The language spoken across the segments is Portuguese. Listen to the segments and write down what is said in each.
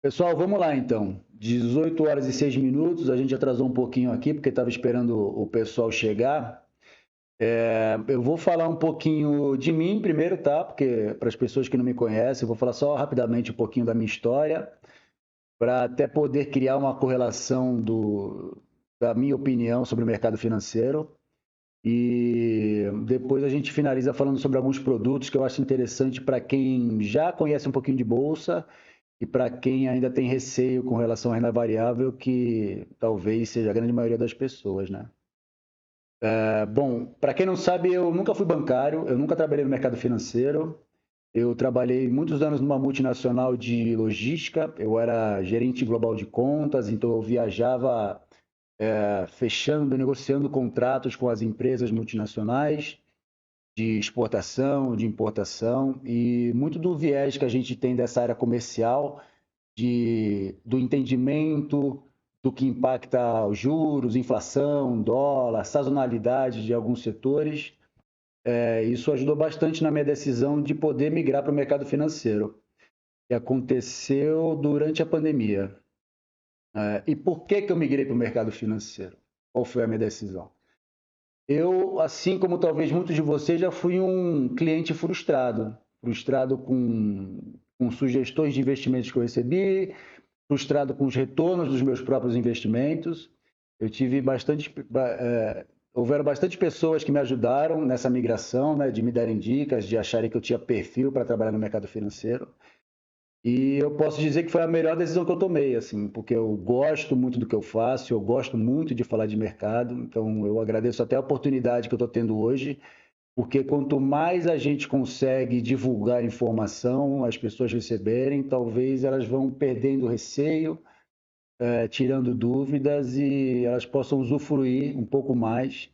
Pessoal, vamos lá então. 18 horas e 6 minutos, a gente atrasou um pouquinho aqui porque estava esperando o pessoal chegar. Eu vou falar um pouquinho de mim primeiro, tá? Porque para as pessoas que não me conhecem, eu vou falar só rapidamente um pouquinho da minha história, para até poder criar uma correlação da minha opinião sobre o mercado financeiro. E depois a gente finaliza falando sobre alguns produtos que eu acho interessante para quem já conhece um pouquinho de bolsa e para quem ainda tem receio com relação à renda variável, que talvez seja a grande maioria das pessoas, né? Bom, para quem não sabe, eu nunca fui bancário, eu nunca trabalhei no mercado financeiro. Eu trabalhei muitos anos numa multinacional de logística, eu era gerente global de contas, então eu viajava fechando, negociando contratos com as empresas multinacionais de exportação, de importação, e muito do viés que a gente tem dessa área comercial do entendimento do que impacta os juros, inflação, dólar, sazonalidade de alguns setores. Isso ajudou bastante na minha decisão de poder migrar para o mercado financeiro, que aconteceu durante a pandemia. E por que eu migrei para o mercado financeiro? Qual foi a minha decisão? Eu, assim como talvez muitos de vocês, já fui um cliente frustrado, frustrado com sugestões de investimentos que eu recebi, frustrado com os retornos dos meus próprios investimentos. Eu tive houveram bastante pessoas que me ajudaram nessa migração, né, de me darem dicas, de acharem que eu tinha perfil para trabalhar no mercado financeiro. E eu posso dizer que foi a melhor decisão que eu tomei, assim, porque eu gosto muito do que eu faço, eu gosto muito de falar de mercado, então eu agradeço até a oportunidade que eu estou tendo hoje, porque quanto mais a gente consegue divulgar informação, as pessoas receberem, talvez elas vão perdendo receio, tirando dúvidas e elas possam usufruir um pouco mais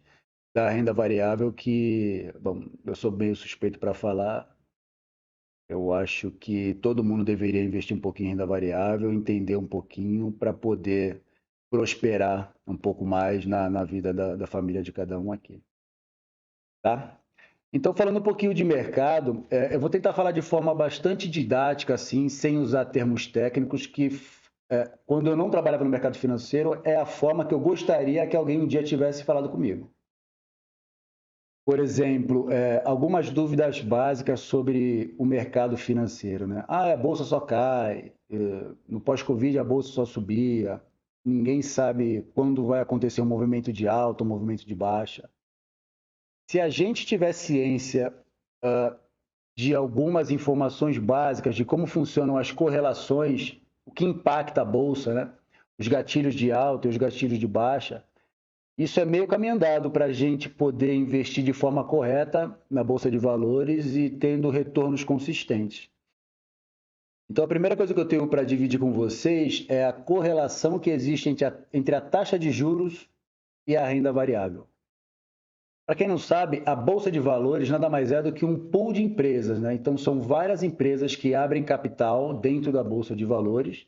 da renda variável que, bom, eu sou meio suspeito para falar. Eu acho que todo mundo deveria investir um pouquinho em renda variável, entender um pouquinho para poder prosperar um pouco mais na vida da família de cada um aqui, tá? Então, falando um pouquinho de mercado, eu vou tentar falar de forma bastante didática, assim, sem usar termos técnicos, que quando eu não trabalhava no mercado financeiro, é a forma que eu gostaria que alguém um dia tivesse falado comigo. Por exemplo, algumas dúvidas básicas sobre o mercado financeiro, né? Ah, a bolsa só cai, no pós-Covid a bolsa só subia, ninguém sabe quando vai acontecer um movimento de alta, um movimento de baixa. Se a gente tiver ciência de algumas informações básicas de como funcionam as correlações, o que impacta a bolsa, né? Os gatilhos de alta e os gatilhos de baixa, isso é meio caminho andado para a gente poder investir de forma correta na Bolsa de Valores e tendo retornos consistentes. Então, a primeira coisa que eu tenho para dividir com vocês é a correlação que existe entre a taxa de juros e a renda variável. Para quem não sabe, a Bolsa de Valores nada mais é do que um pool de empresas, né? Então, são várias empresas que abrem capital dentro da Bolsa de Valores.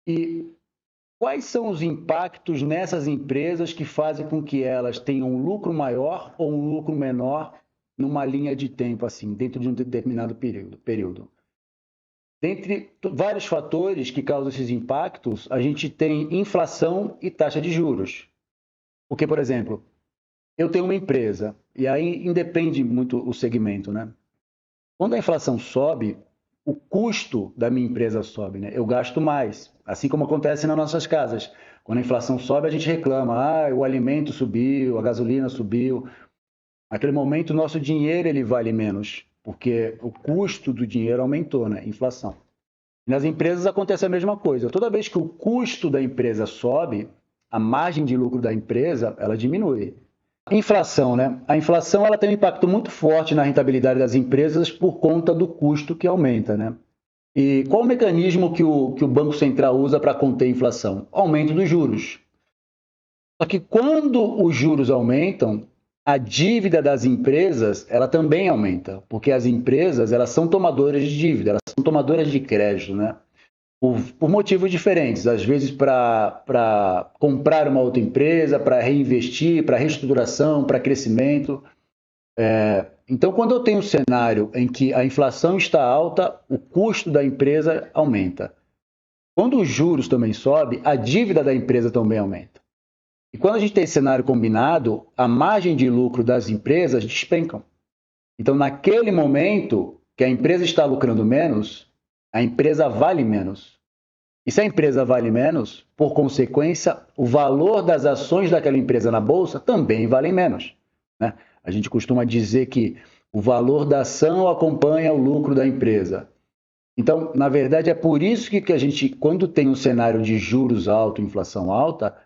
E quais são os impactos nessas empresas que fazem com que elas tenham um lucro maior ou um lucro menor numa linha de tempo, assim, dentro de um determinado período? Dentre vários fatores que causam esses impactos, a gente tem inflação e taxa de juros. Porque, por exemplo, eu tenho uma empresa, e aí independe muito o segmento, né? Quando a inflação sobe, o custo da minha empresa sobe, né? Eu gasto mais, assim como acontece nas nossas casas. Quando a inflação sobe, a gente reclama, ah, o alimento subiu, a gasolina subiu. Naquele momento, o nosso dinheiro ele vale menos, porque o custo do dinheiro aumentou, né? Inflação. Nas empresas acontece a mesma coisa. Toda vez que o custo da empresa sobe, a margem de lucro da empresa ela diminui. Inflação, né? A inflação ela tem um impacto muito forte na rentabilidade das empresas por conta do custo que aumenta, né? E qual o mecanismo que o Banco Central usa para conter a inflação? Aumento dos juros. Só que quando os juros aumentam, a dívida das empresas ela também aumenta, porque as empresas elas são tomadoras de dívida, elas são tomadoras de crédito, né? Por motivos diferentes, às vezes para comprar uma outra empresa, para reinvestir, para reestruturação, para crescimento. Então, quando eu tenho um cenário em que a inflação está alta, o custo da empresa aumenta. Quando os juros também sobem, a dívida da empresa também aumenta. E quando a gente tem esse cenário combinado, a margem de lucro das empresas despencam. Então, naquele momento que a empresa está lucrando menos, a empresa vale menos. E se a empresa vale menos, por consequência, o valor das ações daquela empresa na bolsa também vale menos, né? A gente costuma dizer que o valor da ação acompanha o lucro da empresa. Então, na verdade, é por isso que a gente, quando tem um cenário de juros altos, inflação alta,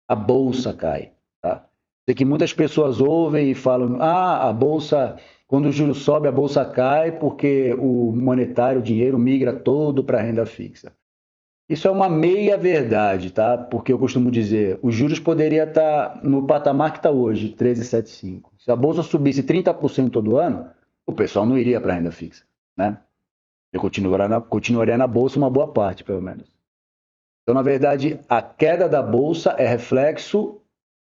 a bolsa cai. Tá? Sei que muitas pessoas ouvem e falam: a bolsa, quando o juros sobe, a bolsa cai porque o monetário, o dinheiro, migra todo para a renda fixa. Isso é uma meia verdade, tá? Porque eu costumo dizer, os juros poderia estar no patamar que está hoje, 13,75. Se a bolsa subisse 30% todo ano, o pessoal não iria para a renda fixa, né? Eu continuaria na bolsa uma boa parte, pelo menos. Então, na verdade, a queda da bolsa é reflexo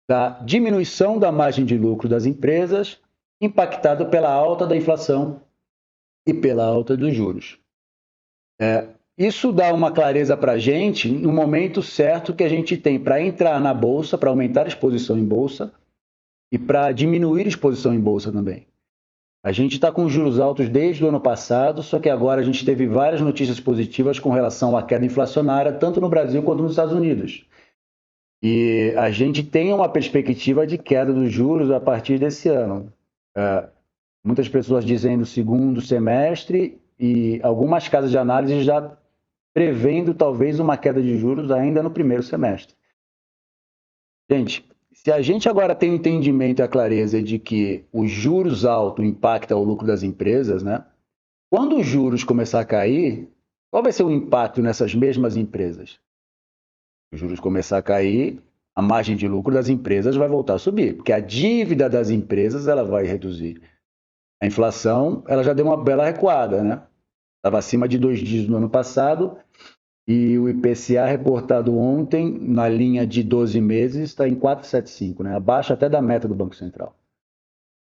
da diminuição da margem de lucro das empresas, impactado pela alta da inflação e pela alta dos juros. Isso dá uma clareza para a gente no momento certo que a gente tem para entrar na bolsa, para aumentar a exposição em bolsa e para diminuir a exposição em bolsa também. A gente está com juros altos desde o ano passado, só que agora a gente teve várias notícias positivas com relação à queda inflacionária, tanto no Brasil quanto nos Estados Unidos. E a gente tem uma perspectiva de queda dos juros a partir desse ano. Muitas pessoas dizem no segundo semestre e algumas casas de análise já prevendo talvez uma queda de juros ainda no primeiro semestre. Gente, se a gente agora tem o entendimento e a clareza de que os juros altos impactam o lucro das empresas, né? Quando os juros começar a cair, qual vai ser o impacto nessas mesmas empresas? Os juros começar a cair, a margem de lucro das empresas vai voltar a subir, porque a dívida das empresas ela vai reduzir. A inflação ela já deu uma bela recuada, né? Estava acima de 2 dígitos no ano passado, e o IPCA reportado ontem, na linha de 12 meses, está em 4,75, né? Abaixo até da meta do Banco Central.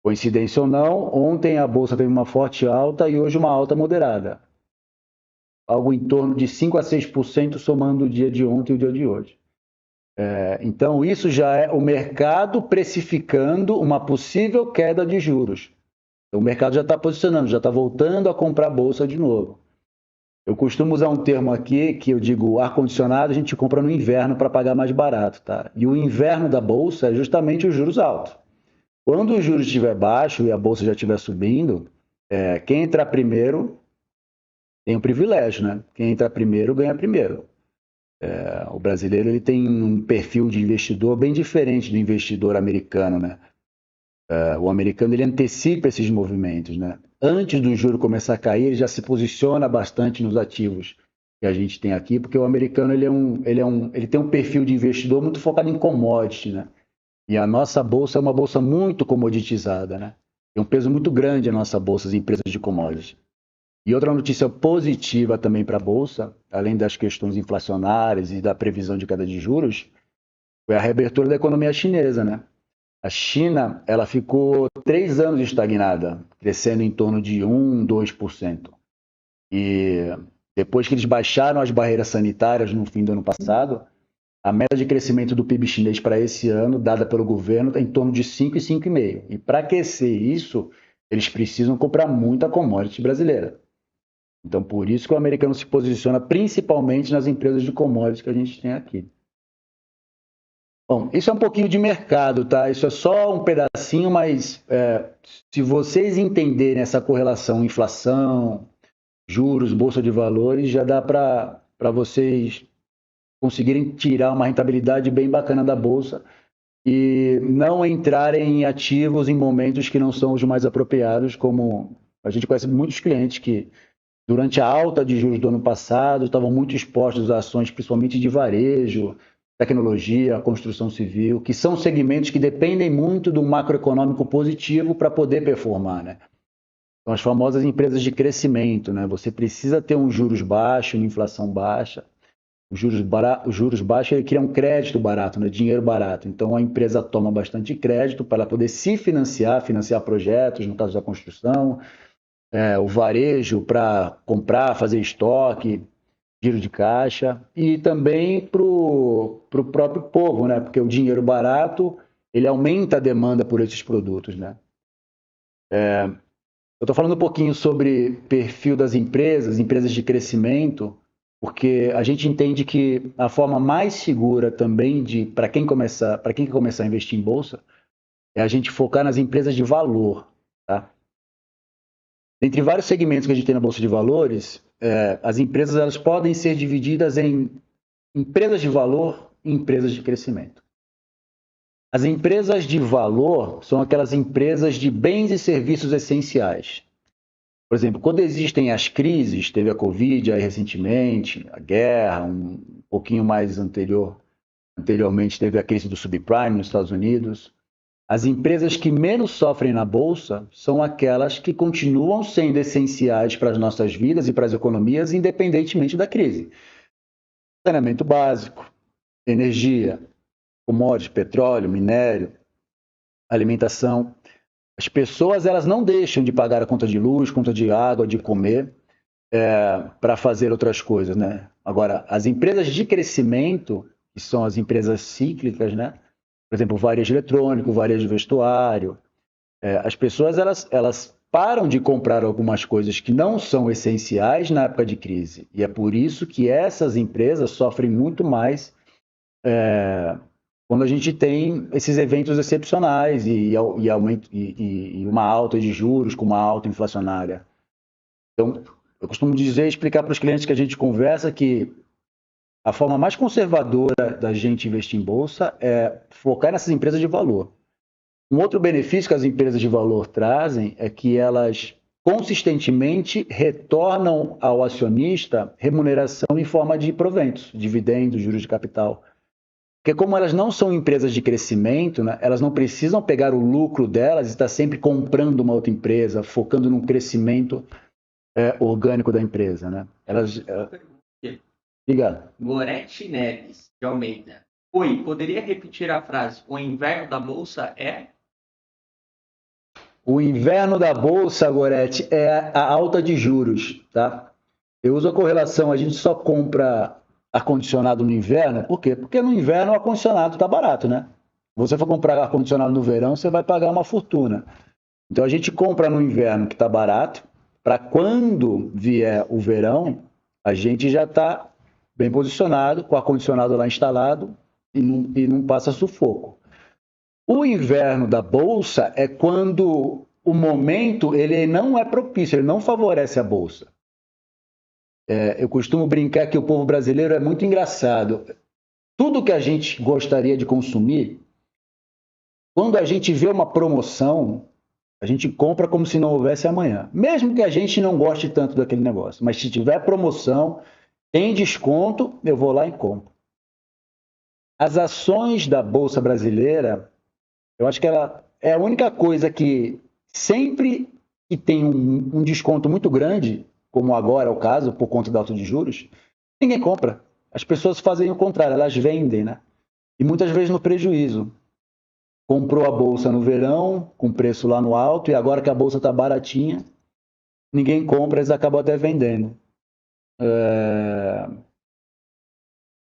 Coincidência ou não, ontem a Bolsa teve uma forte alta e hoje uma alta moderada. Algo em torno de 5 a 6% somando o dia de ontem e o dia de hoje. Então, isso já é o mercado precificando uma possível queda de juros. Então, o mercado já está posicionando, já está voltando a comprar a Bolsa de novo. Eu costumo usar um termo aqui que eu digo ar-condicionado a gente compra no inverno para pagar mais barato, tá? E o inverno da bolsa é justamente os juros altos. Quando o juros estiver baixo e a bolsa já estiver subindo, quem entrar primeiro tem o privilégio, né? Quem entrar primeiro ganha primeiro. O brasileiro ele tem um perfil de investidor bem diferente do investidor americano, né? O americano ele antecipa esses movimentos, né? Antes do juro começar a cair, ele já se posiciona bastante nos ativos que a gente tem aqui, porque o americano ele tem um perfil de investidor muito focado em commodity, né? E a nossa bolsa é uma bolsa muito comoditizada, né? Tem um peso muito grande a nossa bolsa, as empresas de commodity. E outra notícia positiva também para a bolsa, além das questões inflacionárias e da previsão de queda de juros, foi a reabertura da economia chinesa, né? A China ela ficou 3 anos estagnada, crescendo em torno de 1, 2%. E depois que eles baixaram as barreiras sanitárias no fim do ano passado, a meta de crescimento do PIB chinês para esse ano, dada pelo governo, está em torno de 5 e 5,5%. E para aquecer isso, eles precisam comprar muita commodity brasileira. Então, por isso que o americano se posiciona principalmente nas empresas de commodities que a gente tem aqui. Bom, isso é um pouquinho de mercado, tá? Isso é só um pedacinho, mas se vocês entenderem essa correlação inflação, juros, bolsa de valores, já dá para vocês conseguirem tirar uma rentabilidade bem bacana da bolsa e não entrarem em ativos em momentos que não são os mais apropriados, como a gente conhece muitos clientes que durante a alta de juros do ano passado estavam muito expostos a ações, principalmente de varejo, tecnologia, construção civil, que são segmentos que dependem muito do macroeconômico positivo para poder performar, né? São as famosas empresas de crescimento, né? Você precisa ter um juros baixo, uma inflação baixa. Os juros baixos ele cria um crédito barato, né? Dinheiro barato. Então a empresa toma bastante crédito para poder se financiar projetos, no caso da construção, o varejo para comprar, fazer estoque. giro de caixa e também para o próprio povo, né? Porque o dinheiro barato ele aumenta a demanda por esses produtos, né? Eu estou falando um pouquinho sobre perfil das empresas, empresas de crescimento, porque a gente entende que a forma mais segura também de para quem quer começar a investir em bolsa, é a gente focar nas empresas de valor, tá? Entre vários segmentos que a gente tem na bolsa de valores, as empresas elas podem ser divididas em empresas de valor e empresas de crescimento. As empresas de valor são aquelas empresas de bens e serviços essenciais. Por exemplo, quando existem as crises, teve a Covid aí recentemente, a guerra, um pouquinho mais anteriormente teve a crise do subprime nos Estados Unidos. As empresas que menos sofrem na bolsa são aquelas que continuam sendo essenciais para as nossas vidas e para as economias, independentemente da crise. Saneamento básico, energia, commodities, petróleo, minério, alimentação. As pessoas elas não deixam de pagar a conta de luz, conta de água, de comer, para fazer outras coisas, né? Agora, as empresas de crescimento, que são as empresas cíclicas, né? Por exemplo, varejo eletrônico, varejo de vestuário, as pessoas elas param de comprar algumas coisas que não são essenciais na época de crise. E é por isso que essas empresas sofrem muito mais quando a gente tem esses eventos excepcionais e uma alta de juros com uma alta inflacionária. Então, eu costumo dizer, explicar para os clientes que a gente conversa que a forma mais conservadora da gente investir em bolsa é focar nessas empresas de valor. Um outro benefício que as empresas de valor trazem é que elas consistentemente retornam ao acionista remuneração em forma de proventos, dividendos, juros de capital. Porque como elas não são empresas de crescimento, né, elas não precisam pegar o lucro delas e estar sempre comprando uma outra empresa, focando num crescimento orgânico da empresa. Né? Diga. Gorete Neves de Almeida. Oi, poderia repetir a frase? O inverno da bolsa é? O inverno da bolsa, Gorete, é a alta de juros, tá? Eu uso a correlação, a gente só compra ar-condicionado no inverno, por quê? Porque no inverno o ar-condicionado está barato, né? Se você for comprar ar-condicionado no verão, você vai pagar uma fortuna. Então a gente compra no inverno que está barato, para quando vier o verão, a gente já está bem posicionado, com o ar-condicionado lá instalado e não passa sufoco. O inverno da bolsa é quando o momento ele não é propício, ele não favorece a bolsa. Eu costumo brincar que o povo brasileiro é muito engraçado. Tudo que a gente gostaria de consumir, quando a gente vê uma promoção, a gente compra como se não houvesse amanhã. Mesmo que a gente não goste tanto daquele negócio. Mas se tiver promoção, tem desconto, eu vou lá e compro. As ações da Bolsa Brasileira, eu acho que ela é a única coisa que sempre que tem um desconto muito grande, como agora é o caso, por conta da alta de juros, ninguém compra. As pessoas fazem o contrário, elas vendem, né? E muitas vezes no prejuízo. Comprou a bolsa no verão, com preço lá no alto, e agora que a bolsa está baratinha, ninguém compra, eles acabam até vendendo.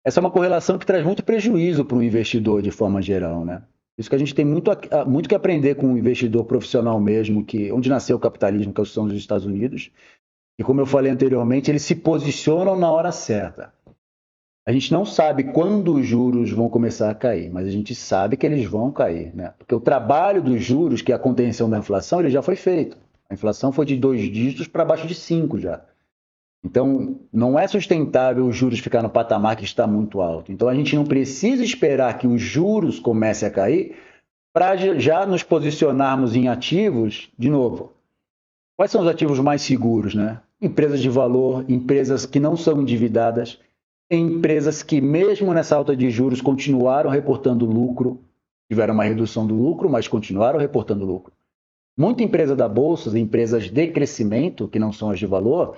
Essa é uma correlação que traz muito prejuízo para o investidor de forma geral, né? Isso que a gente tem muito que aprender com o investidor profissional mesmo, onde nasceu o capitalismo, que são os Estados Unidos. E como eu falei anteriormente, eles se posicionam na hora certa. A gente não sabe quando os juros vão começar a cair, mas a gente sabe que eles vão cair, né? Porque o trabalho dos juros, que é a contenção da inflação, ele já foi feito. A inflação foi de 2 dígitos para baixo de 5 já. Então, não é sustentável os juros ficar no patamar que está muito alto. Então, a gente não precisa esperar que os juros comecem a cair para já nos posicionarmos em ativos, de novo. Quais são os ativos mais seguros, né? Empresas de valor, empresas que não são endividadas, empresas que, mesmo nessa alta de juros, continuaram reportando lucro, tiveram uma redução do lucro, mas continuaram reportando lucro. Muita empresa da Bolsa, empresas de crescimento, que não são as de valor,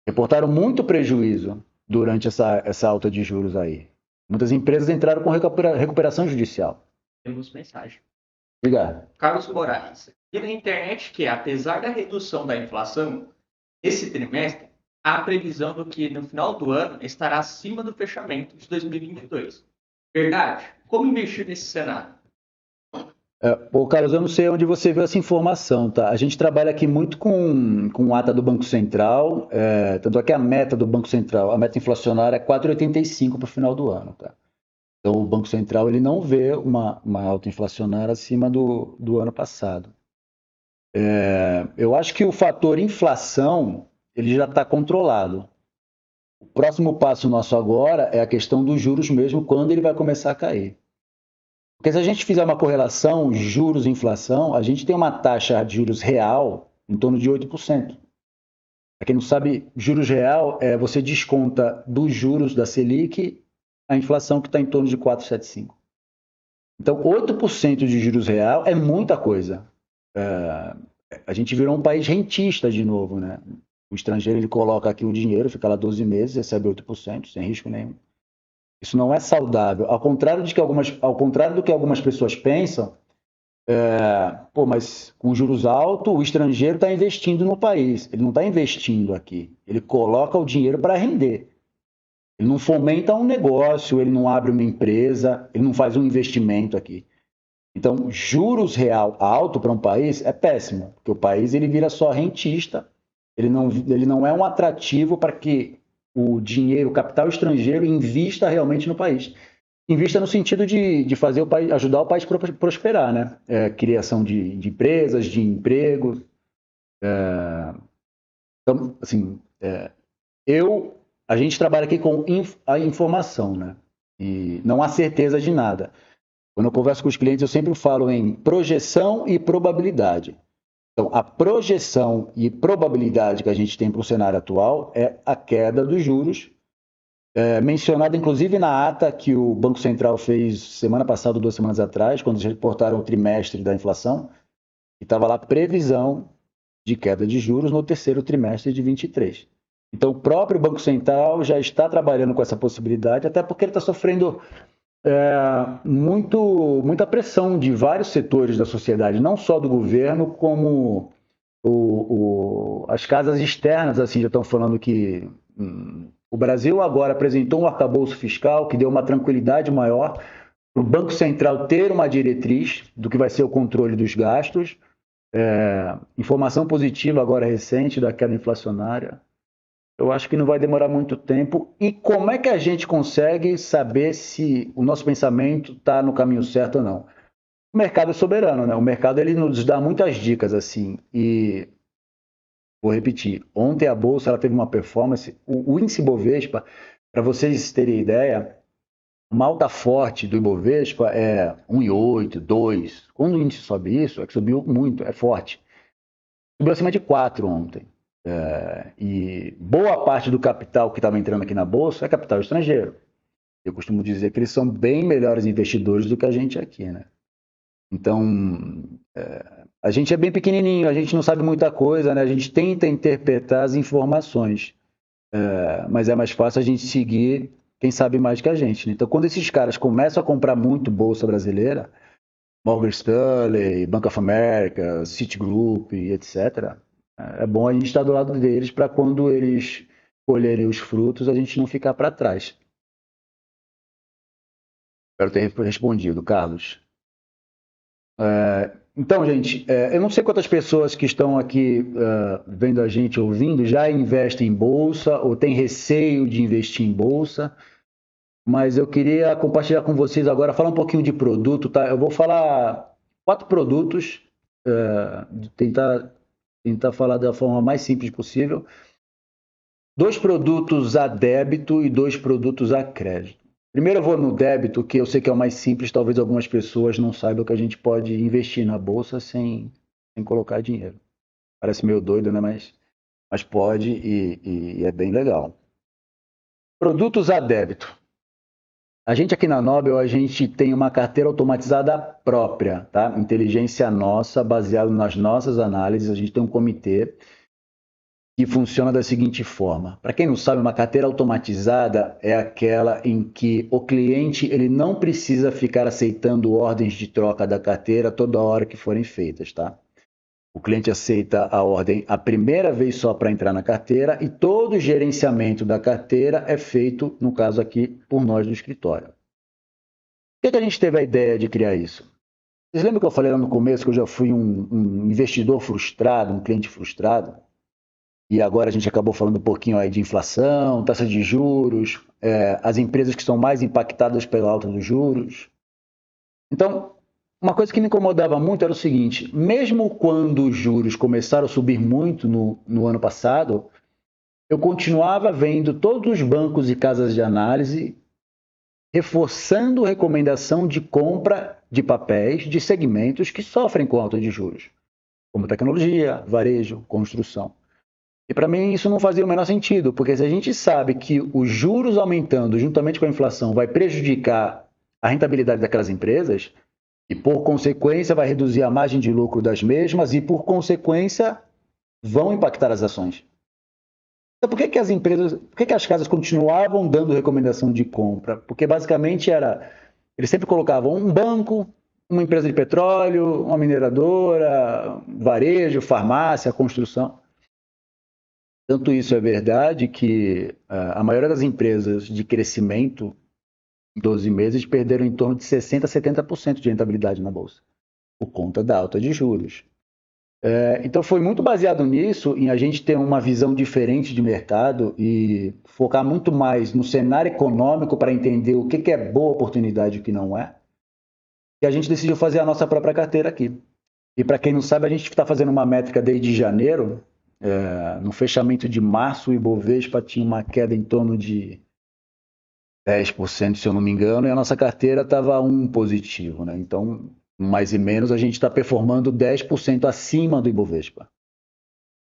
reportaram muito prejuízo durante essa alta de juros aí. Muitas empresas entraram com recuperação judicial. Temos mensagem. Obrigado. Carlos Moraes. E na internet que, apesar da redução da inflação, esse trimestre, há a previsão do que no final do ano estará acima do fechamento de 2022. Verdade? Como investir nesse cenário? Pô, Carlos, eu não sei onde você viu essa informação, tá? A gente trabalha aqui muito com ata do Banco Central, tanto é que a meta do Banco Central, a meta inflacionária é 4,85 para o final do ano, tá? Então o Banco Central ele não vê uma alta inflacionária acima do ano passado. Eu acho que o fator inflação ele já está controlado. O próximo passo nosso agora é a questão dos juros mesmo, quando ele vai começar a cair. Porque se a gente fizer uma correlação juros e inflação, a gente tem uma taxa de juros real em torno de 8%. Para quem não sabe, juros real é você desconta dos juros da Selic a inflação que está em torno de 4,75. Então, 8% de juros real é muita coisa. A gente virou um país rentista de novo, né? O estrangeiro ele coloca aqui o dinheiro, fica lá 12 meses, recebe 8%, sem risco nenhum. Isso não é saudável. Ao contrário do que algumas pessoas pensam, mas com juros altos, o estrangeiro está investindo no país. Ele não está investindo aqui. Ele coloca o dinheiro para render. Ele não fomenta um negócio, ele não abre uma empresa, ele não faz um investimento aqui. Então, juros real alto para um país é péssimo, porque o país ele vira só rentista, ele não é um atrativo para que o dinheiro, o capital estrangeiro invista realmente no país. Invista no sentido de fazer o país, ajudar o país a prosperar, né? Criação de empresas, de empregos. Então, assim, a gente trabalha aqui com a informação, né? E não há certeza de nada. Quando eu converso com os clientes, eu sempre falo em projeção e probabilidade. Então, a projeção e probabilidade que a gente tem para o cenário atual é a queda dos juros, mencionada inclusive na ata que o Banco Central fez semana passada, 2 semanas atrás, quando eles reportaram o trimestre da inflação, e estava lá previsão de queda de juros no terceiro trimestre de 23. Então, o próprio Banco Central já está trabalhando com essa possibilidade, até porque ele está sofrendo muita pressão de vários setores da sociedade, não só do governo, como as casas externas assim, já estão falando que o Brasil agora apresentou um arcabouço fiscal que deu uma tranquilidade maior para o Banco Central ter uma diretriz do que vai ser o controle dos gastos. Informação positiva agora recente da queda inflacionária. Eu acho que não vai demorar muito tempo. E como é que a gente consegue saber se o nosso pensamento está no caminho certo ou não? O mercado é soberano, né? O mercado ele nos dá muitas dicas assim. E vou repetir, ontem a bolsa ela teve uma performance, o índice Bovespa, para vocês terem ideia, uma alta forte do Ibovespa é 1,8, 2. Quando o índice sobe isso, é que subiu muito, é forte. Subiu acima de 4 ontem. E boa parte do capital que estava entrando aqui na bolsa é capital estrangeiro. Eu costumo dizer que eles são bem melhores investidores do que a gente aqui, né? Então, a gente é bem pequenininho, a gente não sabe muita coisa, né? A gente tenta interpretar as informações, mas é mais fácil a gente seguir quem sabe mais que a gente, né? Então, quando esses caras começam a comprar muito bolsa brasileira, Morgan Stanley, Bank of America, Citigroup, etc., é bom a gente estar do lado deles para quando eles colherem os frutos, a gente não ficar para trás. Espero ter respondido, Carlos. Então, gente, eu não sei quantas pessoas que estão aqui vendo a gente, ouvindo, já investem em bolsa ou têm receio de investir em bolsa, mas eu queria compartilhar com vocês agora, falar um pouquinho de produto, tá? Eu vou falar 4 produtos, tentar falar da forma mais simples possível. 2 produtos a débito e 2 produtos a crédito. Primeiro eu vou no débito, que eu sei que é o mais simples, talvez algumas pessoas não saibam que a gente pode investir na bolsa sem colocar dinheiro. Parece meio doido, né? Mas pode e é bem legal. Produtos a débito. A gente aqui na Nobel, a gente tem uma carteira automatizada própria, tá? Inteligência nossa, baseada nas nossas análises. A gente tem um comitê que funciona da seguinte forma. Para quem não sabe, uma carteira automatizada é aquela em que o cliente ele não precisa ficar aceitando ordens de troca da carteira toda hora que forem feitas, tá? O cliente aceita a ordem a primeira vez só para entrar na carteira e todo o gerenciamento da carteira é feito, no caso aqui, por nós do escritório. Por que a gente teve a ideia de criar isso? Vocês lembram que eu falei lá no começo que eu já fui um investidor frustrado, um cliente frustrado? E agora a gente acabou falando um pouquinho aí de inflação, taxa de juros, as empresas que são mais impactadas pela alta dos juros. Então, uma coisa que me incomodava muito era o seguinte, mesmo quando os juros começaram a subir muito no ano passado, eu continuava vendo todos os bancos e casas de análise reforçando recomendação de compra de papéis de segmentos que sofrem com alta de juros, como tecnologia, varejo, construção. E para mim isso não fazia o menor sentido, porque se a gente sabe que os juros aumentando juntamente com a inflação vai prejudicar a rentabilidade daquelas empresas, e por consequência vai reduzir a margem de lucro das mesmas e por consequência vão impactar as ações. Então por que as empresas, por que as casas continuavam dando recomendação de compra? Porque basicamente eles sempre colocavam um banco, uma empresa de petróleo, uma mineradora, varejo, farmácia, construção. Tanto isso é verdade que a maioria das empresas de crescimento em 12 meses perderam em torno de 60% a 70% de rentabilidade na Bolsa, por conta da alta de juros. Então foi muito baseado nisso, em a gente ter uma visão diferente de mercado e focar muito mais no cenário econômico para entender o que é boa oportunidade e o que não é, que a gente decidiu fazer a nossa própria carteira aqui. E para quem não sabe, a gente está fazendo uma métrica desde janeiro. No fechamento de março, o Ibovespa tinha uma queda em torno de 10%, se eu não me engano, e a nossa carteira estava 1 positivo, né? Então, mais e menos, a gente está performando 10% acima do Ibovespa.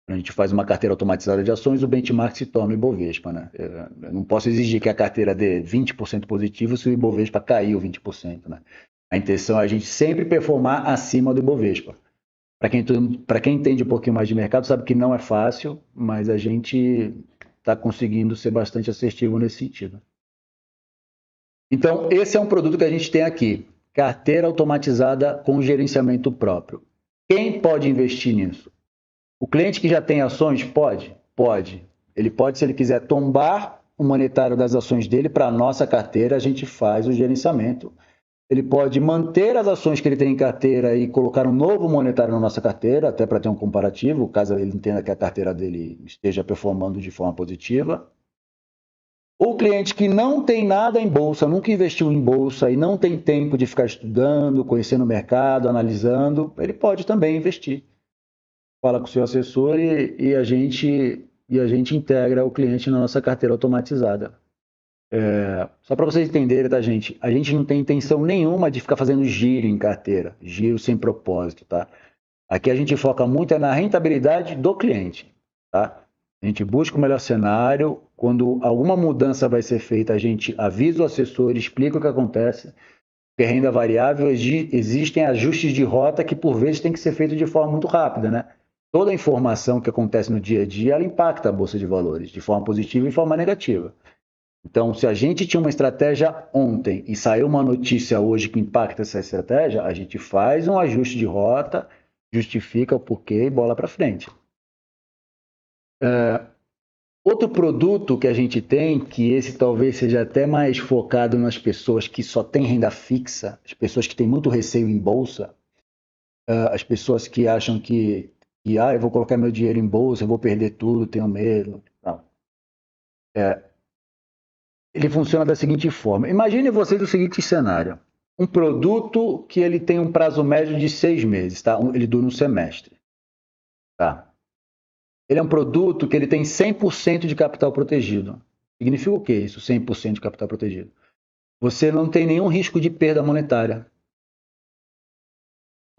A gente faz uma carteira automatizada de ações, o benchmark se torna o Ibovespa, né? Eu não posso exigir que a carteira dê 20% positivo se o Ibovespa caiu 20%, né? A intenção é a gente sempre performar acima do Ibovespa. Para quem entende um pouquinho mais de mercado, sabe que não é fácil, mas a gente está conseguindo ser bastante assertivo nesse sentido. Então, esse é um produto que a gente tem aqui, carteira automatizada com gerenciamento próprio. Quem pode investir nisso? O cliente que já tem ações pode? Pode. Ele pode, se ele quiser tombar o monetário das ações dele para a nossa carteira, a gente faz o gerenciamento. Ele pode manter as ações que ele tem em carteira e colocar um novo monetário na nossa carteira, até para ter um comparativo, caso ele entenda que a carteira dele esteja performando de forma positiva. O cliente que não tem nada em bolsa, nunca investiu em bolsa e não tem tempo de ficar estudando, conhecendo o mercado, analisando, ele pode também investir. Fala com o seu assessor e a gente integra o cliente na nossa carteira automatizada. Só para vocês entenderem, tá, gente? A gente não tem intenção nenhuma de ficar fazendo giro em carteira, giro sem propósito, tá? Aqui a gente foca muito na rentabilidade do cliente, tá? A gente busca o melhor cenário. Quando alguma mudança vai ser feita, a gente avisa o assessor, explica o que acontece. Porque renda variável, existem ajustes de rota que por vezes tem que ser feito de forma muito rápida, né? Toda a informação que acontece no dia a dia, ela impacta a Bolsa de Valores, de forma positiva e de forma negativa. Então, se a gente tinha uma estratégia ontem e saiu uma notícia hoje que impacta essa estratégia, a gente faz um ajuste de rota, justifica o porquê e bola para frente. Outro produto que a gente tem, que esse talvez seja até mais focado nas pessoas que só têm renda fixa, as pessoas que têm muito receio em bolsa, as pessoas que acham que eu vou colocar meu dinheiro em bolsa, eu vou perder tudo, tenho medo. Não. Ele funciona da seguinte forma. Imagine vocês o seguinte cenário. Um produto que ele tem um prazo médio de 6 meses, tá? Ele dura um semestre. Tá? Ele é um produto que ele tem 100% de capital protegido. Significa o que isso, 100% de capital protegido? Você não tem nenhum risco de perda monetária.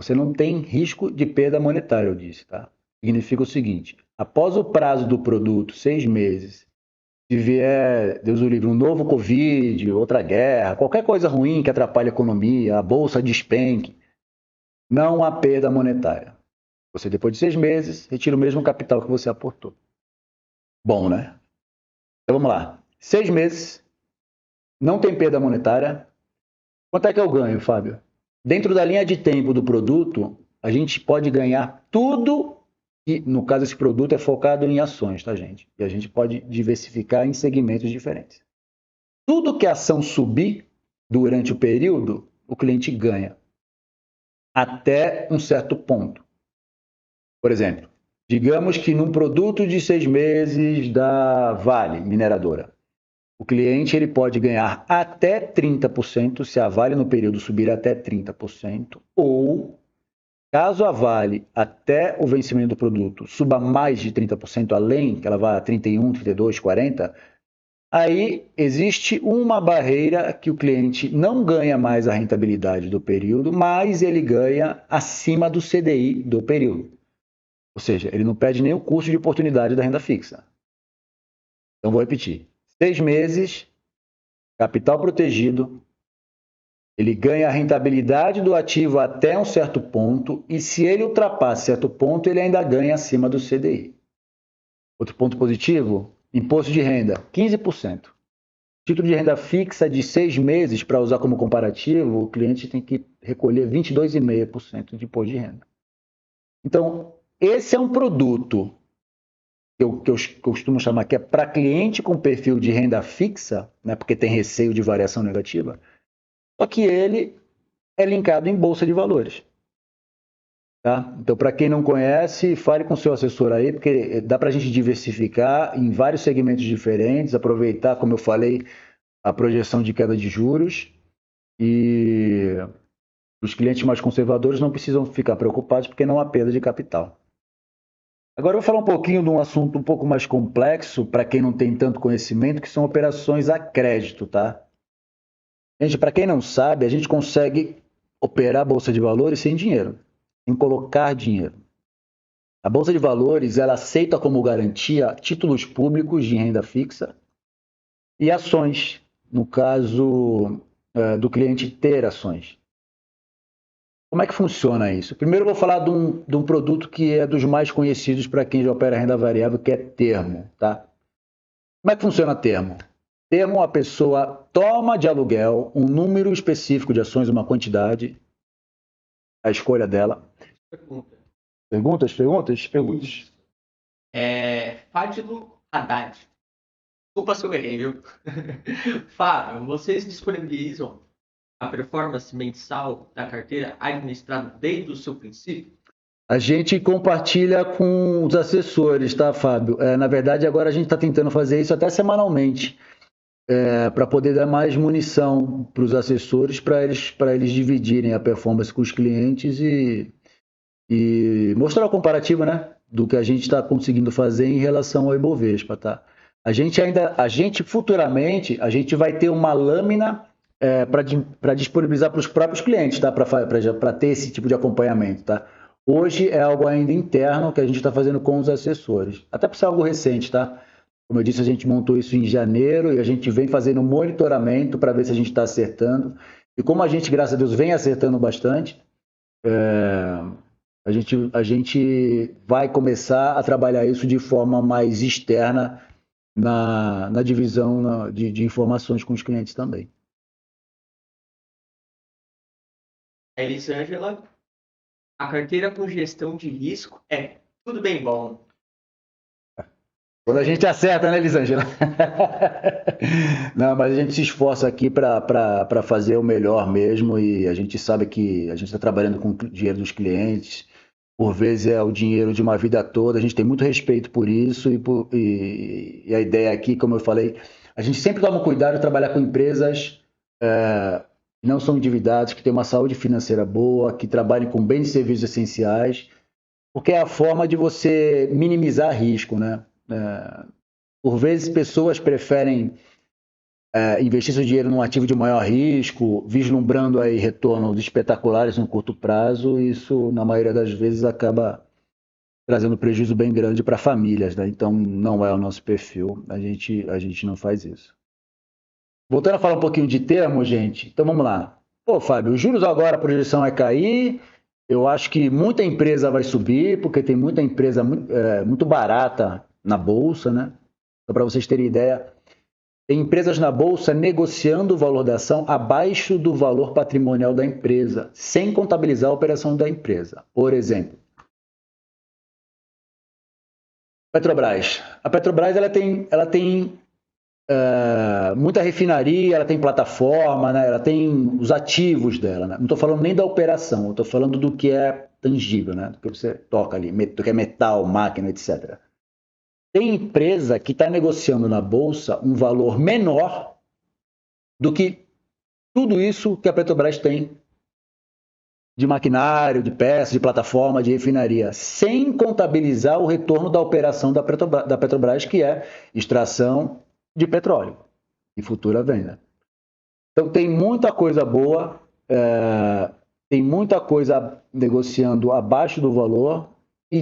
Você não tem risco de perda monetária, eu disse, tá? Significa o seguinte, após o prazo do produto, 6 meses, se vier, Deus o livre, um novo Covid, outra guerra, qualquer coisa ruim que atrapalhe a economia, a bolsa despenque, não há perda monetária. Você, depois de 6 meses, retira o mesmo capital que você aportou. Bom, né? Então vamos lá. 6 meses, não tem perda monetária. Quanto é que eu ganho, Fábio? Dentro da linha de tempo do produto, a gente pode ganhar tudo, e no caso esse produto é focado em ações, tá, gente? E a gente pode diversificar em segmentos diferentes. Tudo que a ação subir durante o período, o cliente ganha, até um certo ponto. Por exemplo, digamos que num produto de 6 meses da Vale, mineradora, o cliente ele pode ganhar até 30% se a Vale no período subir até 30%, ou caso a Vale até o vencimento do produto suba mais de 30%, além que ela vá a 31, 32, 40, aí existe uma barreira que o cliente não ganha mais a rentabilidade do período, mas ele ganha acima do CDI do período. Ou seja, ele não perde nem o custo de oportunidade da renda fixa. Então, vou repetir. 6 meses, capital protegido, ele ganha a rentabilidade do ativo até um certo ponto, e se ele ultrapassa certo ponto, ele ainda ganha acima do CDI. Outro ponto positivo, imposto de renda, 15%. Título de renda fixa de 6 meses, para usar como comparativo, o cliente tem que recolher 22,5% de imposto de renda. Então, esse é um produto que eu costumo chamar que é para cliente com perfil de renda fixa, né, porque tem receio de variação negativa, só que ele é linkado em bolsa de valores. Tá? Então, para quem não conhece, fale com o seu assessor aí, porque dá para a gente diversificar em vários segmentos diferentes, aproveitar, como eu falei, a projeção de queda de juros, e os clientes mais conservadores não precisam ficar preocupados porque não há perda de capital. Agora eu vou falar um pouquinho de um assunto um pouco mais complexo, para quem não tem tanto conhecimento, que são operações a crédito, tá? Gente, para quem não sabe, a gente consegue operar a Bolsa de Valores sem dinheiro, sem colocar dinheiro. A Bolsa de Valores, ela aceita como garantia títulos públicos de renda fixa e ações, no caso do cliente ter ações. Como é que funciona isso? Primeiro eu vou falar de um produto que é dos mais conhecidos para quem já opera renda variável, que é termo, tá? Como é que funciona termo? Termo, a pessoa toma de aluguel um número específico de ações, uma quantidade, a escolha dela. Perguntas? Fadilo Haddad. Desculpa se eu errei, viu? Fábio, vocês disponibilizam a performance mensal da carteira administrada desde o seu princípio? A gente compartilha com os assessores, tá, Fábio? Na verdade, agora a gente está tentando fazer isso até semanalmente, para poder dar mais munição para os assessores, para eles dividirem a performance com os clientes e mostrar o comparativo, né, do que a gente está conseguindo fazer em relação ao Ibovespa, tá? A gente futuramente, a gente vai ter uma lâmina para disponibilizar para os próprios clientes, tá? Para ter esse tipo de acompanhamento, tá? Hoje é algo ainda interno que a gente está fazendo com os assessores, até por ser algo recente, tá? Como eu disse, a gente montou isso em janeiro e a gente vem fazendo monitoramento para ver se a gente está acertando. E como a gente, graças a Deus, vem acertando bastante, a gente vai começar a trabalhar isso de forma mais externa na divisão de informações com os clientes também. Elisângela, a carteira com gestão de risco é tudo bem bom. Quando a gente acerta, né, Elisângela? Não, mas a gente se esforça aqui para fazer o melhor mesmo, e a gente sabe que a gente está trabalhando com o dinheiro dos clientes, por vezes é o dinheiro de uma vida toda, a gente tem muito respeito por isso, e a ideia aqui, como eu falei, a gente sempre toma cuidado de trabalhar com empresas que não são endividadas, que têm uma saúde financeira boa, que trabalhem com bens e serviços essenciais, porque é a forma de você minimizar risco, né? Por vezes pessoas preferem investir seu dinheiro num ativo de maior risco, vislumbrando aí retornos espetaculares no curto prazo, e isso na maioria das vezes acaba trazendo prejuízo bem grande para famílias, né? Então não é o nosso perfil, a gente não faz isso. Voltando a falar um pouquinho de termo, gente, então vamos lá. Pô, Fábio, os juros agora, a projeção é cair, eu acho que muita empresa vai subir, porque tem muita empresa muito barata na bolsa, né? Só para vocês terem ideia, Tem empresas na bolsa negociando o valor da ação abaixo do valor patrimonial da empresa, sem contabilizar a operação da empresa. Por exemplo, Petrobras. A Petrobras ela tem muita refinaria, ela tem plataforma, né? Ela tem os ativos dela. Né? Não estou falando nem da operação, eu estou falando do que é tangível, né? Do que você toca ali, do que é metal, máquina, etc. Tem empresa que está negociando na bolsa um valor menor do que tudo isso que a Petrobras tem de maquinário, de peças, de plataforma, de refinaria, sem contabilizar o retorno da operação da Petrobras, que é extração de petróleo e futura venda. Então tem muita coisa boa, tem muita coisa negociando abaixo do valor e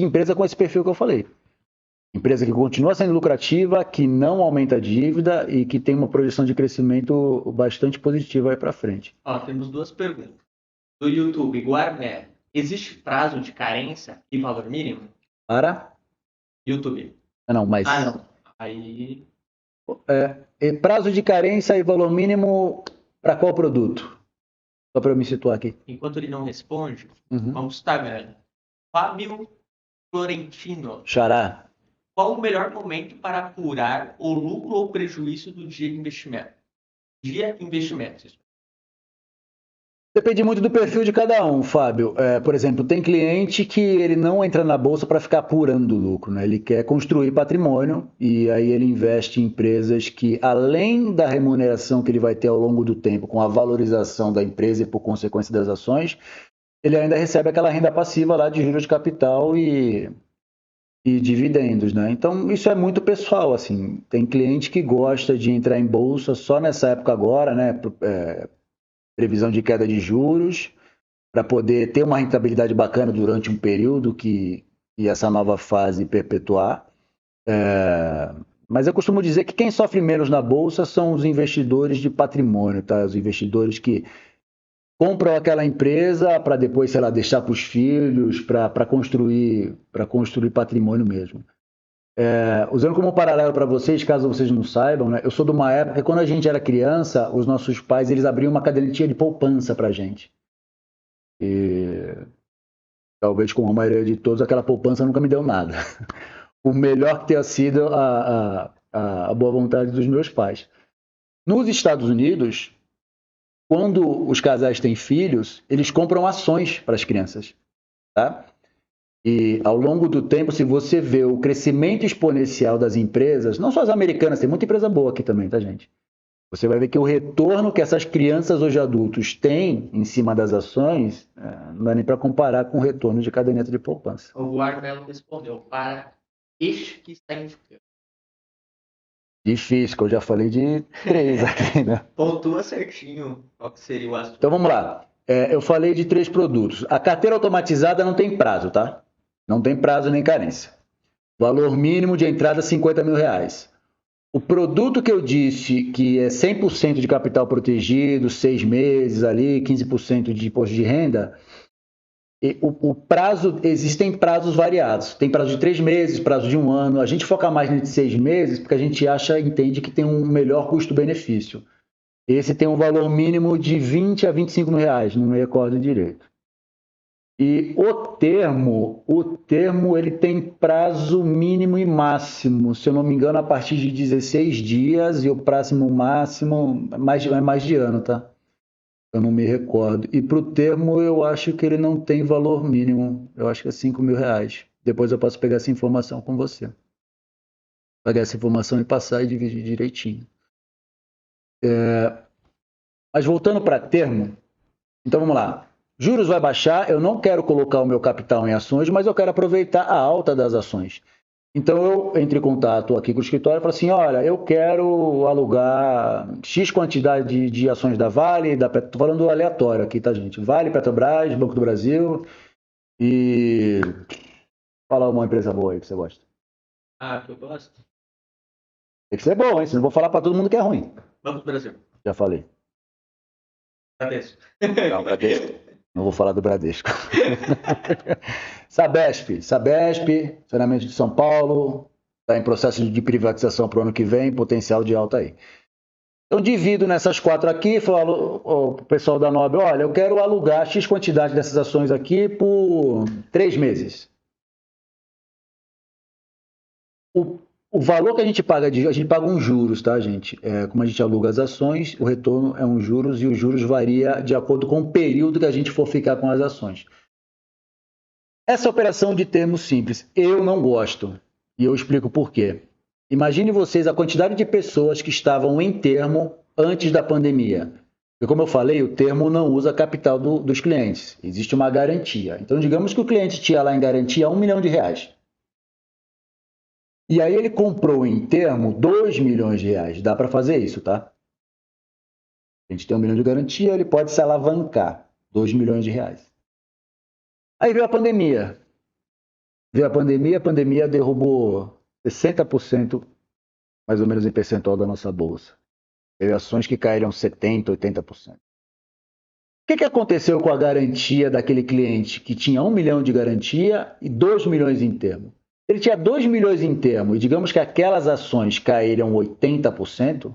empresa com esse perfil que eu falei. Empresa que continua sendo lucrativa, que não aumenta a dívida e que tem uma projeção de crescimento bastante positiva aí para frente. Temos duas perguntas. Do YouTube, Guarné, existe prazo de carência e valor mínimo? Para? YouTube. Não, mas... não. Aí... prazo de carência e valor mínimo para qual produto? Só para eu me situar aqui. Enquanto ele não responde, vamos Instagram. Fábio Florentino. Xará. Qual o melhor momento para apurar o lucro ou prejuízo do dia de investimento? Dia investimento. Depende muito do perfil de cada um, Fábio. Por exemplo, tem cliente que ele não entra na bolsa para ficar apurando o lucro, né? Ele quer construir patrimônio e aí ele investe em empresas que, além da remuneração que ele vai ter ao longo do tempo, com a valorização da empresa e por consequência das ações, ele ainda recebe aquela renda passiva lá de juros de capital e dividendos, né? Então, isso é muito pessoal, assim. Tem cliente que gosta de entrar em bolsa só nessa época agora, né? Previsão de queda de juros, para poder ter uma rentabilidade bacana durante um período que essa nova fase perpetuar. Mas eu costumo dizer que quem sofre menos na bolsa são os investidores de patrimônio, tá? Os investidores que compram aquela empresa para depois, sei lá, deixar para os filhos, para construir patrimônio mesmo. Usando como paralelo para vocês, caso vocês não saibam, né, eu sou de uma época que quando a gente era criança, os nossos pais eles abriam uma cadernetinha de poupança para a gente. E talvez como a maioria de todos, aquela poupança nunca me deu nada. O melhor que tenha sido a boa vontade dos meus pais. Nos Estados Unidos, quando os casais têm filhos, eles compram ações para as crianças, tá? E ao longo do tempo, se você vê o crescimento exponencial das empresas, não só as americanas, tem muita empresa boa aqui também, tá, gente? Você vai ver que o retorno que essas crianças hoje adultos têm em cima das ações, não dá nem para comparar com o retorno de caderneta de poupança. O Guarnello respondeu para este que está indicando. Difícil, que eu já falei de 3 aqui, né? Pontua certinho qual que seria o assunto. Então vamos lá. Eu falei de 3 produtos. A carteira automatizada não tem prazo, tá? Não tem prazo nem carência. Valor mínimo de entrada R$50 mil. O produto que eu disse que é 100% de capital protegido, 6 meses ali, 15% de imposto de renda, o prazo, existem prazos variados. Tem prazo de 3 meses, prazo de 1 ano. A gente foca mais nesse 6 meses porque a gente entende que tem um melhor custo-benefício. Esse tem um valor mínimo de R$20 a R$25 mil, não me recordo direito. E o termo ele tem prazo mínimo e máximo, se eu não me engano, a partir de 16 dias, e o próximo máximo é mais de ano, tá? Eu não me recordo. E para o termo, eu acho que ele não tem valor mínimo, eu acho que é R$5 mil. Depois eu posso pegar essa informação com você. Pegar essa informação e passar e dividir direitinho. Mas voltando para termo, então vamos lá. Juros vai baixar, eu não quero colocar o meu capital em ações, mas eu quero aproveitar a alta das ações. Então eu entro em contato aqui com o escritório e falo assim, olha, eu quero alugar X quantidade de ações da Vale, estou falando aleatório aqui, tá, gente? Vale, Petrobras, Banco do Brasil e... Fala uma empresa boa aí que você gosta. Que eu gosto. Tem que ser bom, hein? Senão eu vou falar para todo mundo que é ruim. Banco do Brasil. Já falei. Bradesco. Não, Bradesco. Não vou falar do Bradesco. Sabesp, Saneamento de São Paulo, Está em processo de privatização para o ano que vem, potencial de alta aí. Então, divido nessas 4 aqui, falo ao pessoal da Nobre, olha, eu quero alugar X quantidade dessas ações aqui por 3 meses. O valor que a gente paga, a gente paga uns juros, tá, gente? Como a gente aluga as ações, o retorno é uns juros e os juros varia de acordo com o período que a gente for ficar com as ações. Essa operação de termo simples, eu não gosto. E eu explico por quê. Imagine vocês a quantidade de pessoas que estavam em termo antes da pandemia. E como eu falei, o termo não usa capital dos clientes. Existe uma garantia. Então, digamos que o cliente tinha lá em garantia R$1 milhão. E aí ele comprou em termo R$2 milhões. Dá para fazer isso, tá? A gente tem R$1 milhão de garantia, ele pode se alavancar. R$2 milhões. Aí veio a pandemia. A pandemia derrubou 60%, mais ou menos em percentual da nossa bolsa. Teve ações que caíram 70%, 80%. O que aconteceu com a garantia daquele cliente que tinha 1 milhão de garantia e 2 milhões em termo? Ele tinha 2 milhões em termo e digamos que aquelas ações caíram 80%,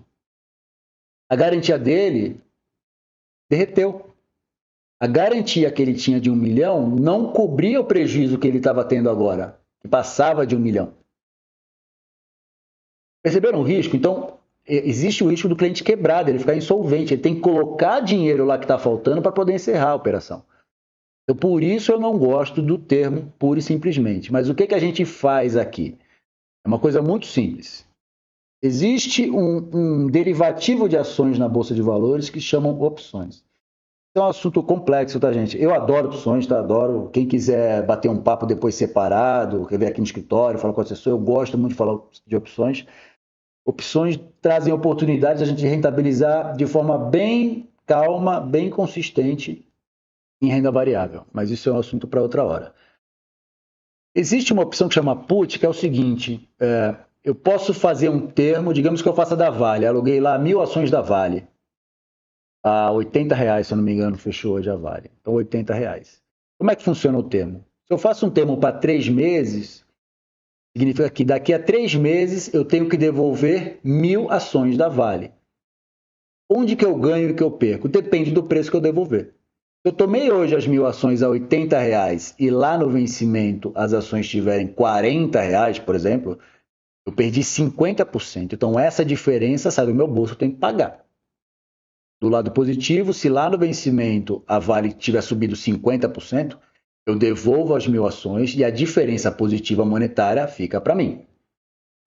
a garantia dele derreteu. A garantia que ele tinha de 1 milhão não cobria o prejuízo que ele estava tendo agora, que passava de 1 milhão. Perceberam o risco? Então, existe o risco do cliente quebrado, ele ficar insolvente, ele tem que colocar dinheiro lá que está faltando para poder encerrar a operação. Então, por isso eu não gosto do termo pura e simplesmente. Mas o que a gente faz aqui? É uma coisa muito simples. Existe um derivativo de ações na Bolsa de Valores que chamam opções. É um assunto complexo, tá, gente? Eu adoro opções, tá? Adoro. Quem quiser bater um papo depois separado, quer ver aqui no escritório, falar com a assessor, eu gosto muito de falar de opções. Opções trazem oportunidades a gente rentabilizar de forma bem calma, bem consistente em renda variável. Mas isso é um assunto para outra hora. Existe uma opção que chama put, que é o seguinte, eu posso fazer um termo, digamos que eu faça da Vale, aluguei lá 1.000 ações da Vale, a R$80, se eu não me engano, fechou hoje a Vale. Então, R$80. Como é que funciona o termo? Se eu faço um termo para 3 meses, significa que daqui a 3 meses eu tenho que devolver 1.000 ações da Vale. Onde que eu ganho e que eu perco? Depende do preço que eu devolver. Se eu tomei hoje as 1.000 ações a R$80 e lá no vencimento as ações tiverem R$40, por exemplo, eu perdi 50%. Então, essa diferença sai do meu bolso, eu tenho que pagar. Do lado positivo, se lá no vencimento a Vale tiver subido 50%, eu devolvo as 1.000 ações e a diferença positiva monetária fica para mim.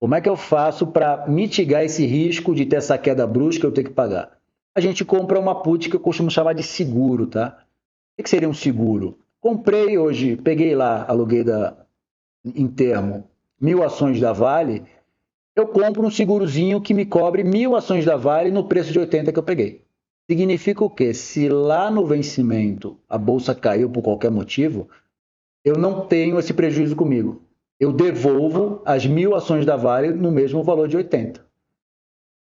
Como é que eu faço para mitigar esse risco de ter essa queda brusca e eu ter que pagar? A gente compra uma put que eu costumo chamar de seguro, tá? O que seria um seguro? Comprei hoje, peguei lá, aluguei em termo 1.000 ações da Vale, eu compro um segurozinho que me cobre 1.000 ações da Vale no preço de 80 que eu peguei. Significa o quê? Se lá no vencimento a bolsa caiu por qualquer motivo, eu não tenho esse prejuízo comigo. Eu devolvo as 1.000 ações da Vale no mesmo valor de 80.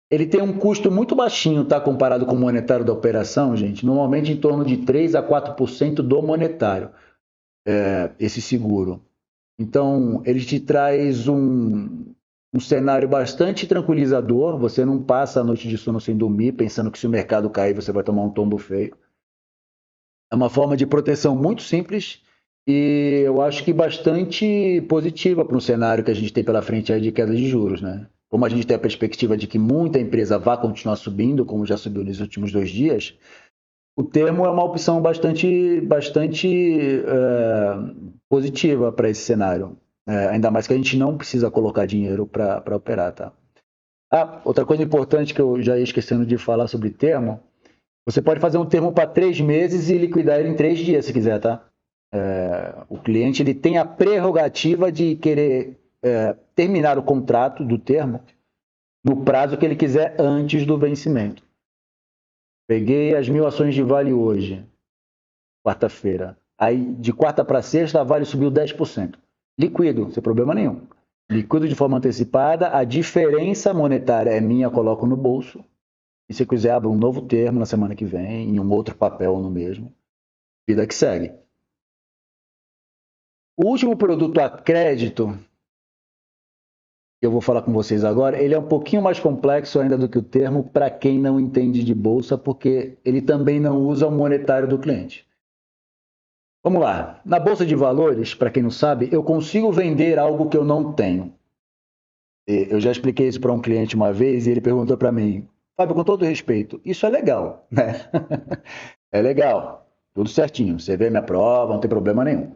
Ele tem um custo muito baixinho, tá? Comparado com o monetário da operação, gente. Normalmente em torno de 3 a 4% do monetário, esse seguro. Então, ele te traz um cenário bastante tranquilizador. Você não passa a noite de sono sem dormir, pensando que se o mercado cair, você vai tomar um tombo feio. É uma forma de proteção muito simples e eu acho que bastante positiva para um cenário que a gente tem pela frente aí de queda de juros, né? Como a gente tem a perspectiva de que muita empresa vai continuar subindo, como já subiu nos últimos 2 dias, o termo é uma opção bastante positiva para esse cenário. Ainda mais que a gente não precisa colocar dinheiro para operar, tá? Outra coisa importante que eu já ia esquecendo de falar sobre termo, você pode fazer um termo para 3 meses e liquidar ele em 3 dias, se quiser, tá? O cliente ele tem a prerrogativa de querer terminar o contrato do termo no prazo que ele quiser antes do vencimento. Peguei as 1.000 ações de Vale hoje, quarta-feira. Aí, de quarta para sexta, a Vale subiu 10%. Liquido, sem problema nenhum. Liquido de forma antecipada, a diferença monetária é minha, coloco no bolso. E se quiser, abro um novo termo na semana que vem, em um outro papel no mesmo. Vida que segue. O último produto a crédito que eu vou falar com vocês agora, ele é um pouquinho mais complexo ainda do que o termo para quem não entende de bolsa, porque ele também não usa o monetário do cliente. Vamos lá. Na bolsa de valores, para quem não sabe, eu consigo vender algo que eu não tenho. Eu já expliquei isso para um cliente uma vez e ele perguntou para mim, Fábio, com todo respeito, isso é legal, né? É legal, tudo certinho. Você vê minha prova, não tem problema nenhum.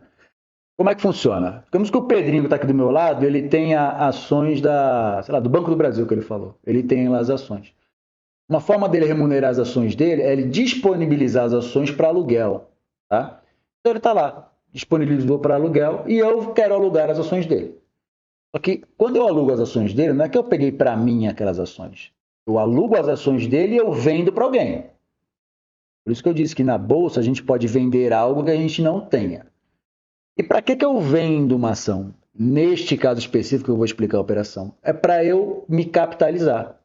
Como é que funciona? Digamos que o Pedrinho que está aqui do meu lado, ele tem ações do Banco do Brasil, que ele falou. Ele tem lá as ações. Uma forma dele remunerar as ações dele é ele disponibilizar as ações para aluguel. Tá? Então ele está lá, disponibilizou para aluguel e eu quero alugar as ações dele. Só que quando eu alugo as ações dele, não é que eu peguei para mim aquelas ações. Eu alugo as ações dele e eu vendo para alguém. Por isso que eu disse que na bolsa a gente pode vender algo que a gente não tenha. E para que eu vendo uma ação? Neste caso específico, eu vou explicar a operação. É para eu me capitalizar.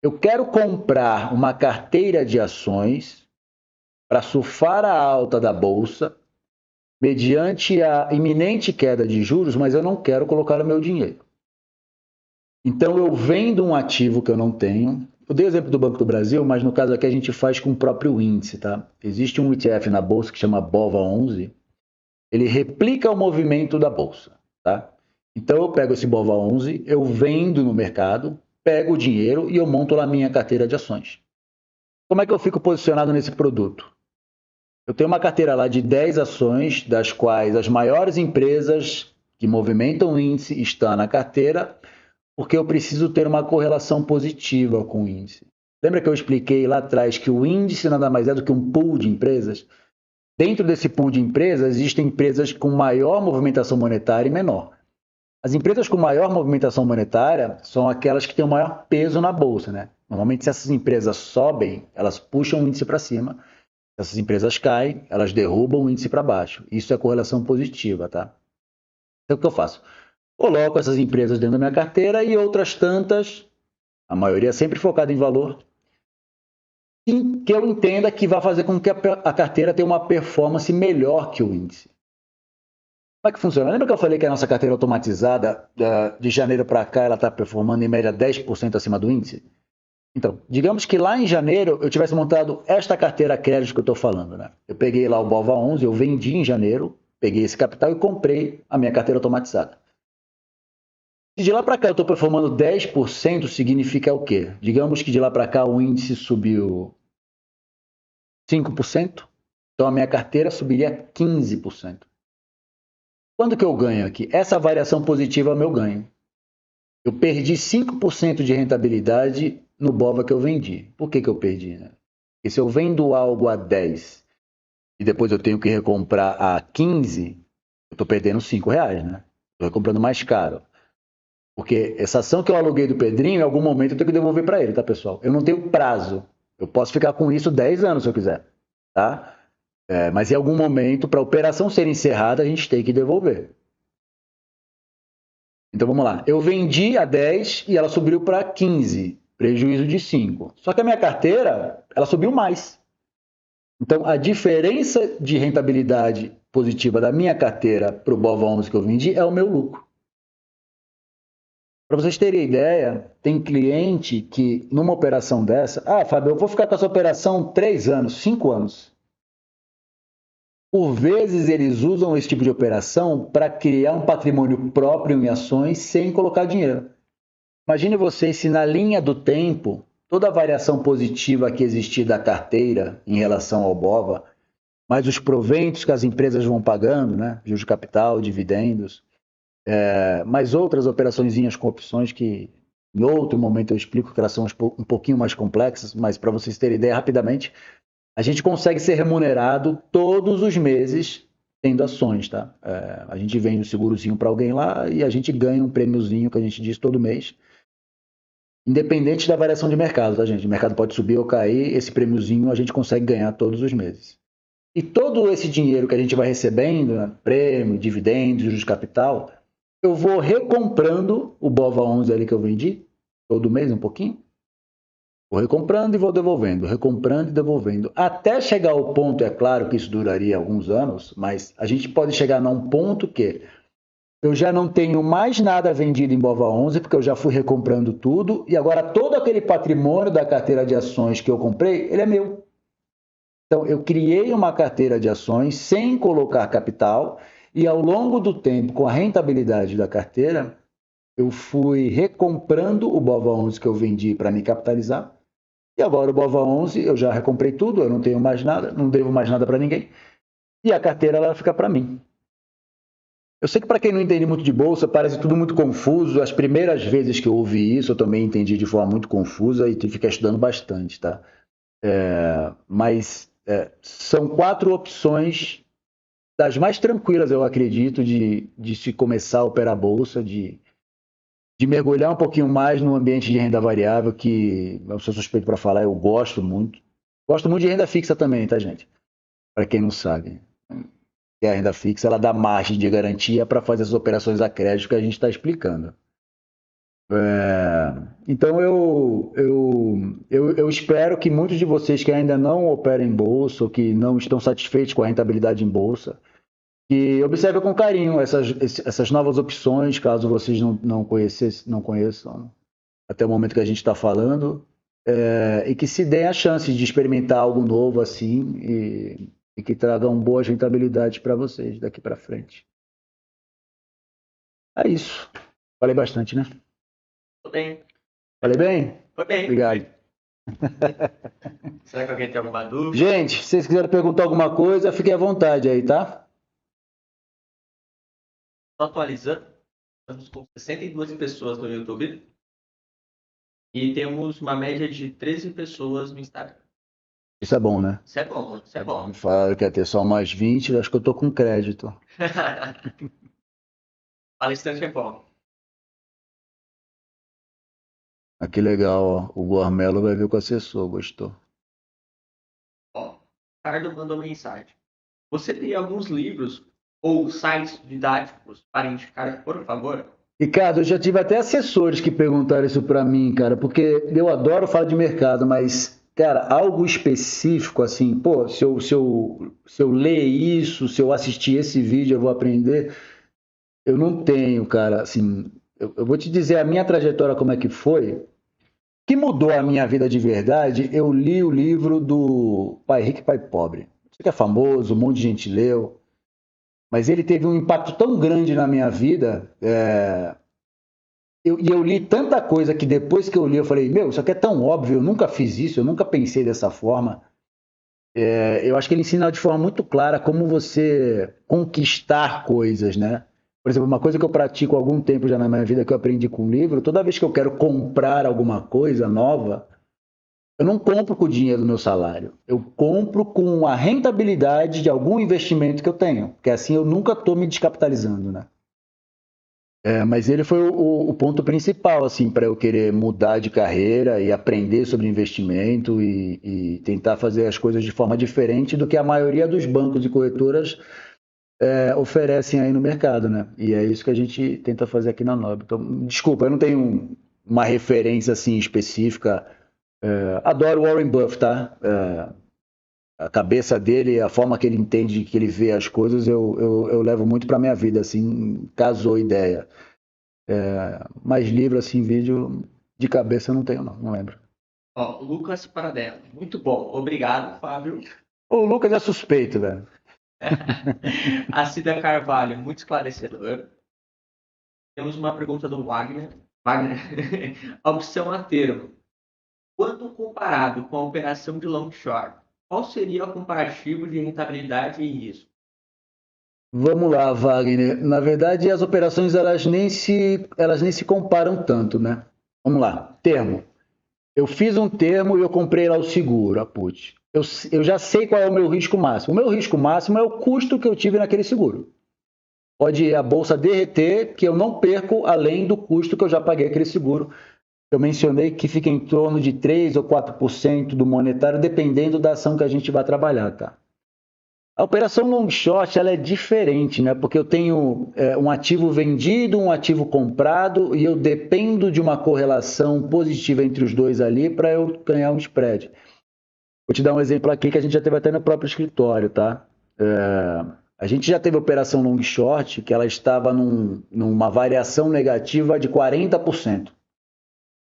Eu quero comprar uma carteira de ações para surfar a alta da bolsa, mediante a iminente queda de juros, mas eu não quero colocar o meu dinheiro. Então eu vendo um ativo que eu não tenho. Eu dei o exemplo do Banco do Brasil, mas no caso aqui a gente faz com o próprio índice, tá? Existe um ETF na bolsa que chama BOVA11. Ele replica o movimento da bolsa, tá? Então eu pego esse BOVA11, eu vendo no mercado, pego o dinheiro e eu monto lá a minha carteira de ações. Como é que eu fico posicionado nesse produto? Eu tenho uma carteira lá de 10 ações, das quais as maiores empresas que movimentam o índice estão na carteira, porque eu preciso ter uma correlação positiva com o índice. Lembra que eu expliquei lá atrás que o índice nada mais é do que um pool de empresas? Dentro desse pool de empresas, existem empresas com maior movimentação monetária e menor. As empresas com maior movimentação monetária são aquelas que têm o maior peso na bolsa, né? Normalmente, se essas empresas sobem, elas puxam o índice para cima. Se essas empresas caem, elas derrubam o índice para baixo. Isso é correlação positiva, tá? Então, o que eu faço? Coloco essas empresas dentro da minha carteira e outras tantas, a maioria sempre focada em valor, que eu entenda que vai fazer com que a carteira tenha uma performance melhor que o índice. Como é que funciona? Lembra que eu falei que a nossa carteira automatizada, de janeiro para cá, ela está performando em média 10% acima do índice? Então, digamos que lá em janeiro eu tivesse montado esta carteira crédito que eu estou falando, né? Eu peguei lá o BOVA11, eu vendi em janeiro, peguei esse capital e comprei a minha carteira automatizada. Se de lá para cá eu estou performando 10%, significa o quê? Digamos que de lá para cá o índice subiu 5%, então a minha carteira subiria 15%. Quando que eu ganho aqui? Essa variação positiva é o meu ganho. Eu perdi 5% de rentabilidade no BOVA que eu vendi. Por que eu perdi? Né? Porque se eu vendo algo a 10 e depois eu tenho que recomprar a 15, eu estou perdendo R$5, né? Estou recomprando mais caro. Porque essa ação que eu aluguei do Pedrinho, em algum momento eu tenho que devolver para ele, tá, pessoal? Eu não tenho prazo. Eu posso ficar com isso 10 anos se eu quiser, tá? Mas em algum momento, para a operação ser encerrada, a gente tem que devolver. Então vamos lá. Eu vendi a 10 e ela subiu para 15, prejuízo de 5. Só que a minha carteira, ela subiu mais. Então a diferença de rentabilidade positiva da minha carteira para o BOVA11 que eu vendi é o meu lucro. Para vocês terem ideia, tem cliente que numa operação dessa, Fábio, eu vou ficar com essa operação 3 anos, 5 anos. Por vezes eles usam esse tipo de operação para criar um patrimônio próprio em ações sem colocar dinheiro. Imagine vocês se na linha do tempo, toda a variação positiva que existir da carteira em relação ao BOVA, mais os proventos que as empresas vão pagando, né? Juros de capital, dividendos, mais outras operaçõezinhas com opções que em outro momento eu explico que elas são um pouquinho mais complexas, mas para vocês terem ideia rapidamente, a gente consegue ser remunerado todos os meses tendo ações, tá? A gente vende um segurozinho para alguém lá e a gente ganha um prêmiozinho que a gente diz todo mês, independente da variação de mercado, tá, gente? O mercado pode subir ou cair, esse prêmiozinho a gente consegue ganhar todos os meses. E todo esse dinheiro que a gente vai recebendo, né, prêmio, dividendos, juros de capital, eu vou recomprando o BOVA11 ali que eu vendi, todo mês um pouquinho, vou recomprando e vou devolvendo, recomprando e devolvendo, até chegar ao ponto, é claro que isso duraria alguns anos, mas a gente pode chegar num ponto que Eu já não tenho mais nada vendido em BOVA11, porque eu já fui recomprando tudo, e agora todo aquele patrimônio da carteira de ações que eu comprei, ele é meu. Então, eu criei uma carteira de ações sem colocar capital, e ao longo do tempo, com a rentabilidade da carteira, eu fui recomprando o BOVA11 que eu vendi para me capitalizar, e agora o BOVA11 eu já recomprei tudo, eu não tenho mais nada, não devo mais nada para ninguém, e a carteira ela fica para mim. Eu sei que para quem não entende muito de bolsa, parece tudo muito confuso. As primeiras vezes que eu ouvi isso, eu também entendi de forma muito confusa e tive que ficar estudando bastante, tá? Mas são 4 opções das mais tranquilas, eu acredito, de se começar a operar a bolsa, de mergulhar um pouquinho mais no ambiente de renda variável, que eu sou suspeito para falar, eu gosto muito. Gosto muito de renda fixa também, tá, gente? Para quem não sabe. E a renda fixa ela dá margem de garantia para fazer as operações a crédito que a gente está explicando. Então eu espero que muitos de vocês que ainda não operam em bolsa ou que não estão satisfeitos com a rentabilidade em bolsa, que observem com carinho essas novas opções, caso vocês não conheçam até o momento que a gente está falando, e que se deem a chance de experimentar algo novo assim e que tragam boas rentabilidades para vocês daqui para frente. É isso. Falei bastante, né? Tô bem. Falei bem? Foi bem. Obrigado. Será que alguém tem alguma dúvida? Gente, se vocês quiserem perguntar alguma coisa, fiquem à vontade aí, tá? Só atualizando, estamos com 62 pessoas no YouTube e temos uma média de 13 pessoas no Instagram. Isso é bom, né? Isso é bom, isso é bom. Me falaram que ia ter só umas 20, acho que eu tô com crédito. Palestrante é bom. Ah, que legal, ó. O Gormelo vai ver com o assessor, gostou. Ó, Ricardo mandou mensagem. Você tem alguns livros ou sites didáticos para indicar, por favor? Ricardo, eu já tive até assessores que perguntaram isso para mim, cara, porque eu adoro falar de mercado, mas, cara, algo específico, assim, pô, se eu ler isso, se eu assistir esse vídeo, eu vou aprender. Eu não tenho, cara, assim, eu vou te dizer a minha trajetória como é que foi. O que mudou a minha vida de verdade, eu li o livro do Pai Rico e Pai Pobre. Isso que é famoso, um monte de gente leu. Mas ele teve um impacto tão grande na minha vida, e eu li tanta coisa que depois que eu li, eu falei, meu, isso aqui é tão óbvio, eu nunca fiz isso, eu nunca pensei dessa forma. Eu acho que ele ensina de forma muito clara como você conquistar coisas, né? Por exemplo, uma coisa que eu pratico há algum tempo já na minha vida, que eu aprendi com o livro, toda vez que eu quero comprar alguma coisa nova, eu não compro com o dinheiro do meu salário. Eu compro com a rentabilidade de algum investimento que eu tenho. Porque assim eu nunca estou me descapitalizando, né? Mas ele foi o ponto principal, assim, para eu querer mudar de carreira e aprender sobre investimento e tentar fazer as coisas de forma diferente do que a maioria dos bancos e corretoras oferecem aí no mercado, né? E é isso que a gente tenta fazer aqui na Nobre. Então, desculpa, eu não tenho uma referência assim específica. Adoro Warren Buffett, tá? A cabeça dele, a forma que ele entende, que ele vê as coisas, eu levo muito para minha vida, assim, casou ideia. Mas livro, assim, vídeo de cabeça eu não tenho, não lembro. Ó, Lucas Paradela. Muito bom. Obrigado, Fábio. O Lucas é suspeito, velho. A Cida Carvalho, muito esclarecedor. Temos uma pergunta do Wagner. Wagner, a opção a termo. Quando comparado com a operação de long short, qual seria o comparativo de rentabilidade e risco? Vamos lá, Wagner. Na verdade, as operações elas nem se comparam tanto, né? Vamos lá. Termo. Eu fiz um termo e eu comprei lá o seguro, a put. Eu já sei qual é o meu risco máximo. O meu risco máximo é o custo que eu tive naquele seguro. Pode a bolsa derreter, que eu não perco além do custo que eu já paguei aquele seguro. Eu mencionei que fica em torno de 3 ou 4% do monetário, dependendo da ação que a gente vai trabalhar, tá? A operação long short ela é diferente, né? Porque eu tenho um ativo vendido, um ativo comprado e eu dependo de uma correlação positiva entre os dois ali para eu ganhar um spread. Vou te dar um exemplo aqui que a gente já teve até no próprio escritório, tá? A gente já teve operação long short que ela estava numa variação negativa de 40%.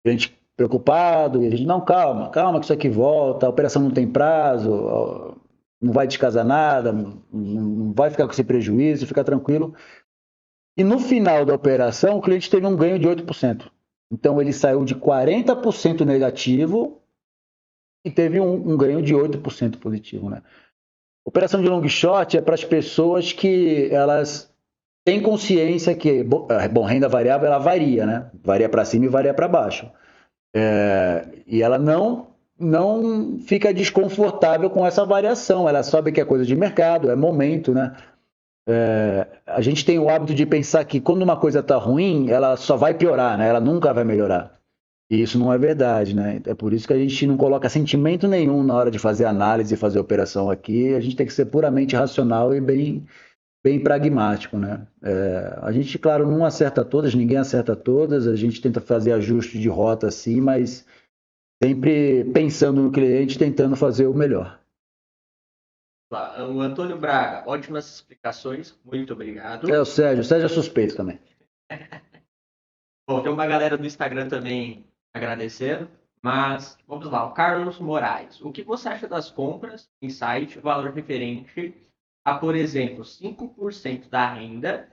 A gente preocupado, e a gente, não, calma, calma que isso aqui volta, a operação não tem prazo, não vai descasar nada, não vai ficar com esse prejuízo, fica tranquilo. E no final da operação, o cliente teve um ganho de 8%. Então ele saiu de 40% negativo e teve um ganho de 8% positivo, né? Operação de long short é para as pessoas que elas têm consciência que, bom, renda variável ela varia, né? Varia para cima e varia para baixo. E ela não fica desconfortável com essa variação. Ela sabe que é coisa de mercado, é momento, né? A gente tem o hábito de pensar que quando uma coisa está ruim, ela só vai piorar, né? Ela nunca vai melhorar. E isso não é verdade, né? É por isso que a gente não coloca sentimento nenhum na hora de fazer análise e fazer operação aqui. A gente tem que ser puramente racional e bem pragmático, né? A gente, claro, não acerta todas, ninguém acerta todas. A gente tenta fazer ajuste de rota, sim, mas sempre pensando no cliente, tentando fazer o melhor. O Antônio Braga, ótimas explicações, muito obrigado. O Sérgio é suspeito também. Bom, tem uma galera do Instagram também agradecendo, mas vamos lá. O Carlos Moraes, o que você acha das compras em site, valor referente a, por exemplo, 5% da renda,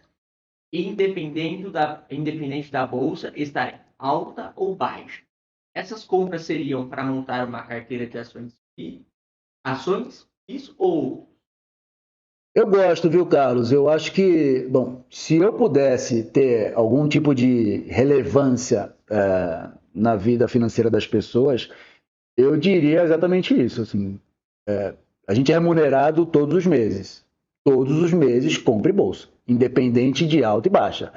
independente da bolsa estar alta ou baixa? Essas compras seriam para montar uma carteira de ações, isso ou... Eu gosto, viu, Carlos? Eu acho que, bom, se eu pudesse ter algum tipo de relevância na vida financeira das pessoas, eu diria exatamente isso. Assim, a gente é remunerado todos os meses. Todos os meses compre bolsa, independente de alta e baixa.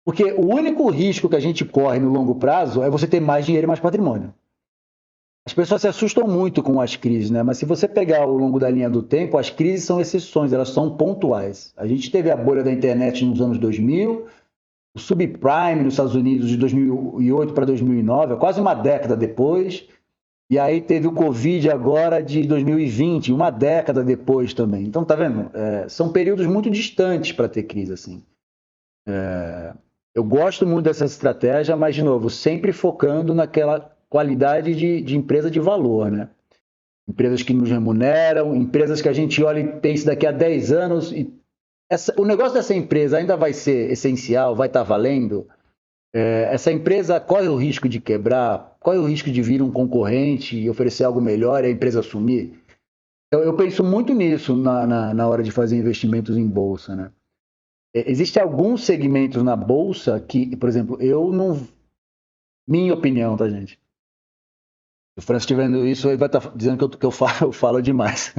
Porque o único risco que a gente corre no longo prazo é você ter mais dinheiro e mais patrimônio. As pessoas se assustam muito com as crises, né? Mas se você pegar ao longo da linha do tempo, as crises são exceções, elas são pontuais. A gente teve a bolha da internet nos anos 2000, o subprime nos Estados Unidos de 2008 para 2009, quase uma década depois, e aí teve o Covid agora de 2020, uma década depois também. Então, tá vendo? São períodos muito distantes para ter crise, assim. Eu gosto muito dessa estratégia, mas, de novo, sempre focando naquela qualidade de empresa de valor, né? Empresas que nos remuneram, empresas que a gente olha e pensa daqui a 10 anos, o negócio dessa empresa ainda vai ser essencial, vai estar valendo? Essa empresa, qual é o risco de quebrar? Qual é o risco de vir um concorrente e oferecer algo melhor e a empresa assumir? Então, eu penso muito nisso na hora de fazer investimentos em bolsa, né? Existem alguns segmentos na bolsa que, por exemplo, eu não... Minha opinião, tá, gente? Se o Francis estiver vendo isso, ele vai estar dizendo que eu falo demais.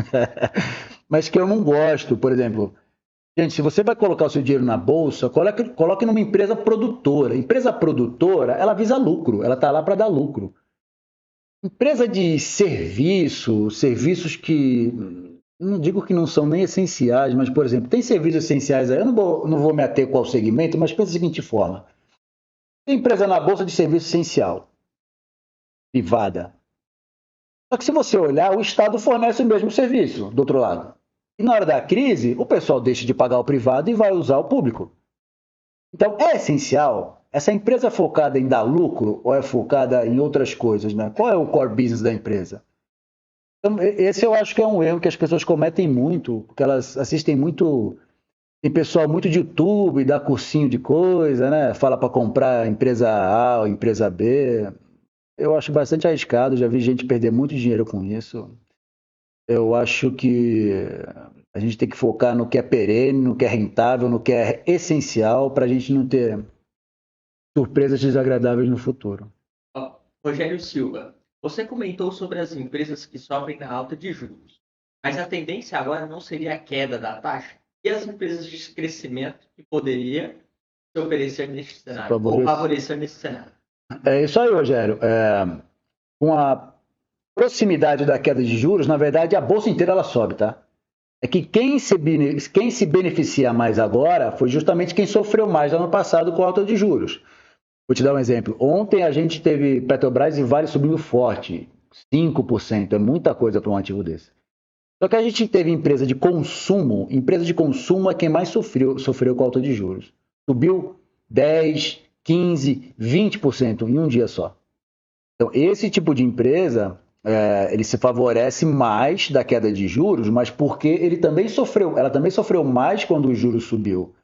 Mas que eu não gosto, por exemplo. Gente, se você vai colocar o seu dinheiro na bolsa, coloque numa empresa produtora. Empresa produtora, ela visa lucro, ela está lá para dar lucro. Empresa de serviços que, não digo que não são nem essenciais, mas, por exemplo, tem serviços essenciais aí, eu não vou me ater qual segmento, mas pensa da seguinte forma. Tem empresa na bolsa de serviço essencial, privada. Só que se você olhar, o Estado fornece o mesmo serviço, do outro lado. E na hora da crise, o pessoal deixa de pagar o privado e vai usar o público. Então, é essencial. Essa empresa é focada em dar lucro ou é focada em outras coisas, né? Qual é o core business da empresa? Então, esse eu acho que é um erro que as pessoas cometem muito, porque elas assistem muito... Tem pessoal muito de YouTube, dá cursinho de coisa, né? Fala para comprar empresa A ou empresa B. Eu acho bastante arriscado, já vi gente perder muito dinheiro com isso. Eu acho que a gente tem que focar no que é perene, no que é rentável, no que é essencial para a gente não ter surpresas desagradáveis no futuro. Rogério Silva, você comentou sobre as empresas que sofrem da alta de juros, mas a tendência agora não seria a queda da taxa? E as empresas de crescimento que poderia se oferecer nesse cenário, ou favorecer nesse cenário? É isso aí, Rogério. Com a proximidade da queda de juros, na verdade, a bolsa inteira ela sobe, tá? É que quem se beneficia mais agora foi justamente quem sofreu mais no ano passado com a alta de juros. Vou te dar um exemplo. Ontem a gente teve Petrobras e Vale subindo forte, 5%, é muita coisa para um ativo desse. Só que a gente teve empresa de consumo é quem mais sofreu com a alta de juros. Subiu 10, 15, 20% em um dia só. Então, esse tipo de empresa, ele se favorece mais da queda de juros, mas porque ela também sofreu mais quando o juros subiu.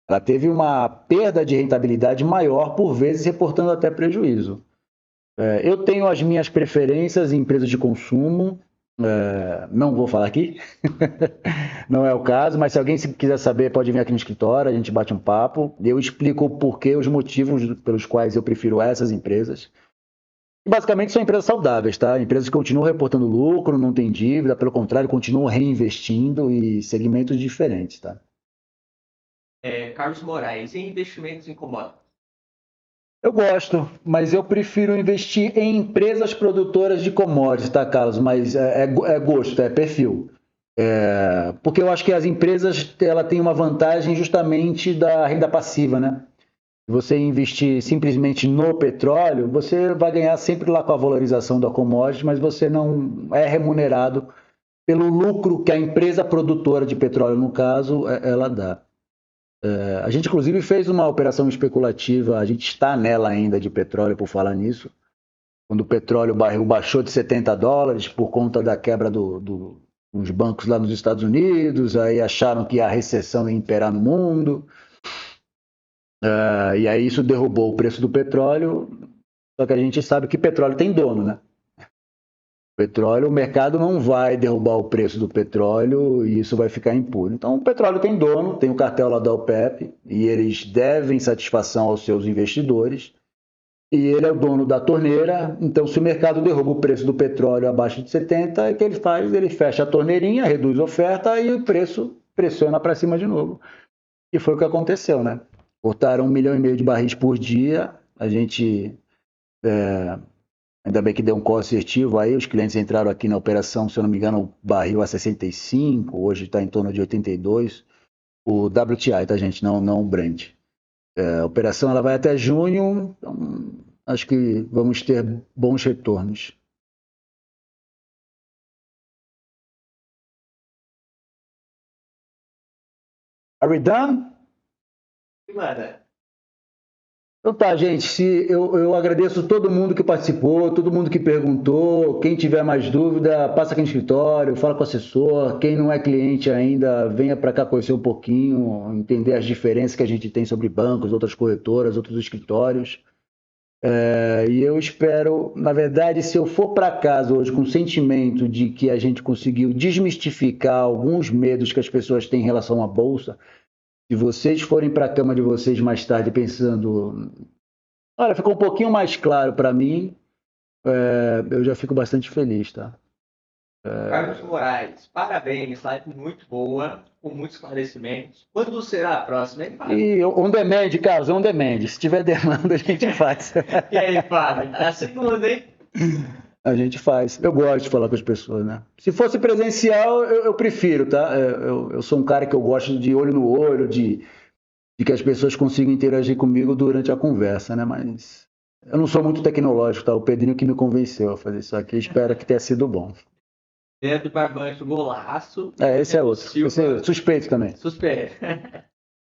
Ela teve uma perda de rentabilidade maior, por vezes reportando até prejuízo. Eu tenho as minhas preferências em empresas de consumo, não vou falar aqui, não é o caso, mas se alguém quiser saber, pode vir aqui no escritório, a gente bate um papo, eu explico o porquê, os motivos pelos quais eu prefiro essas empresas. E basicamente são empresas saudáveis, tá? Empresas que continuam reportando lucro, não têm dívida, pelo contrário, continuam reinvestindo em segmentos diferentes, tá? Carlos Moraes, em investimentos em commodities. Eu gosto, mas eu prefiro investir em empresas produtoras de commodities, tá, Carlos? Mas é gosto, é perfil. Porque eu acho que as empresas ela têm uma vantagem justamente da renda passiva, né? Se você investir simplesmente no petróleo, você vai ganhar sempre lá com a valorização da commodity, mas você não é remunerado pelo lucro que a empresa produtora de petróleo, no caso, ela dá. A gente, inclusive, fez uma operação especulativa, a gente está nela ainda de petróleo, por falar nisso, quando o petróleo barril baixou de $70 por conta da quebra dos bancos lá nos Estados Unidos, aí acharam que a recessão ia imperar no mundo, e aí isso derrubou o preço do petróleo, só que a gente sabe que petróleo tem dono, né? Petróleo, o mercado não vai derrubar o preço do petróleo e isso vai ficar impune. Então, o petróleo tem dono, tem o cartel lá da OPEP e eles devem satisfação aos seus investidores. E ele é o dono da torneira, então se o mercado derruba o preço do petróleo abaixo de 70, o que ele faz? Ele fecha a torneirinha, reduz a oferta e o preço pressiona para cima de novo. E foi o que aconteceu, né? Cortaram 1,5 milhão de barris por dia, a gente... Ainda bem que deu um call assertivo, aí os clientes entraram aqui na operação, se eu não me engano, o barril a 65, hoje está em torno de 82, o WTI, tá, gente? Não o Brent. A operação ela vai até junho, então acho que vamos ter bons retornos. Are we done? Mano, Então tá, gente, eu agradeço todo mundo que participou, todo mundo que perguntou. Quem tiver mais dúvida, passa aqui no escritório, fala com o assessor. Quem não é cliente ainda, venha para cá conhecer um pouquinho, entender as diferenças que a gente tem sobre bancos, outras corretoras, outros escritórios. E eu espero, na verdade, se eu for para casa hoje com o sentimento de que a gente conseguiu desmistificar alguns medos que as pessoas têm em relação à Bolsa, se vocês forem para a cama de vocês mais tarde pensando, olha, ficou um pouquinho mais claro para mim, eu já fico bastante feliz, tá? Carlos Moraes, parabéns, live muito boa, com muitos esclarecimentos. Quando será a próxima, hein, Fábio? E on demand, Carlos, on demand. Se tiver demanda, a gente faz. E aí, Fábio? A segunda, hein? A gente faz. Eu gosto de falar com as pessoas, né? Se fosse presencial, eu prefiro, tá? Eu sou um cara que eu gosto de olho no olho, de que as pessoas consigam interagir comigo durante a conversa, né? Mas eu não sou muito tecnológico, tá? O Pedrinho que me convenceu a fazer isso aqui. Espero que tenha sido bom. Dentro do Barbancho, golaço. Esse é outro. Esse é suspeito também. Suspeito.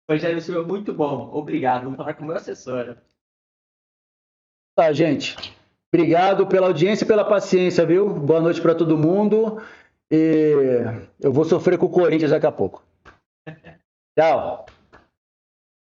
Rogério Silva, muito bom. Obrigado. Vamos falar com o meu assessor. Tá, gente. Obrigado pela audiência e pela paciência, viu? Boa noite para todo mundo. E eu vou sofrer com o Corinthians daqui a pouco. Tchau.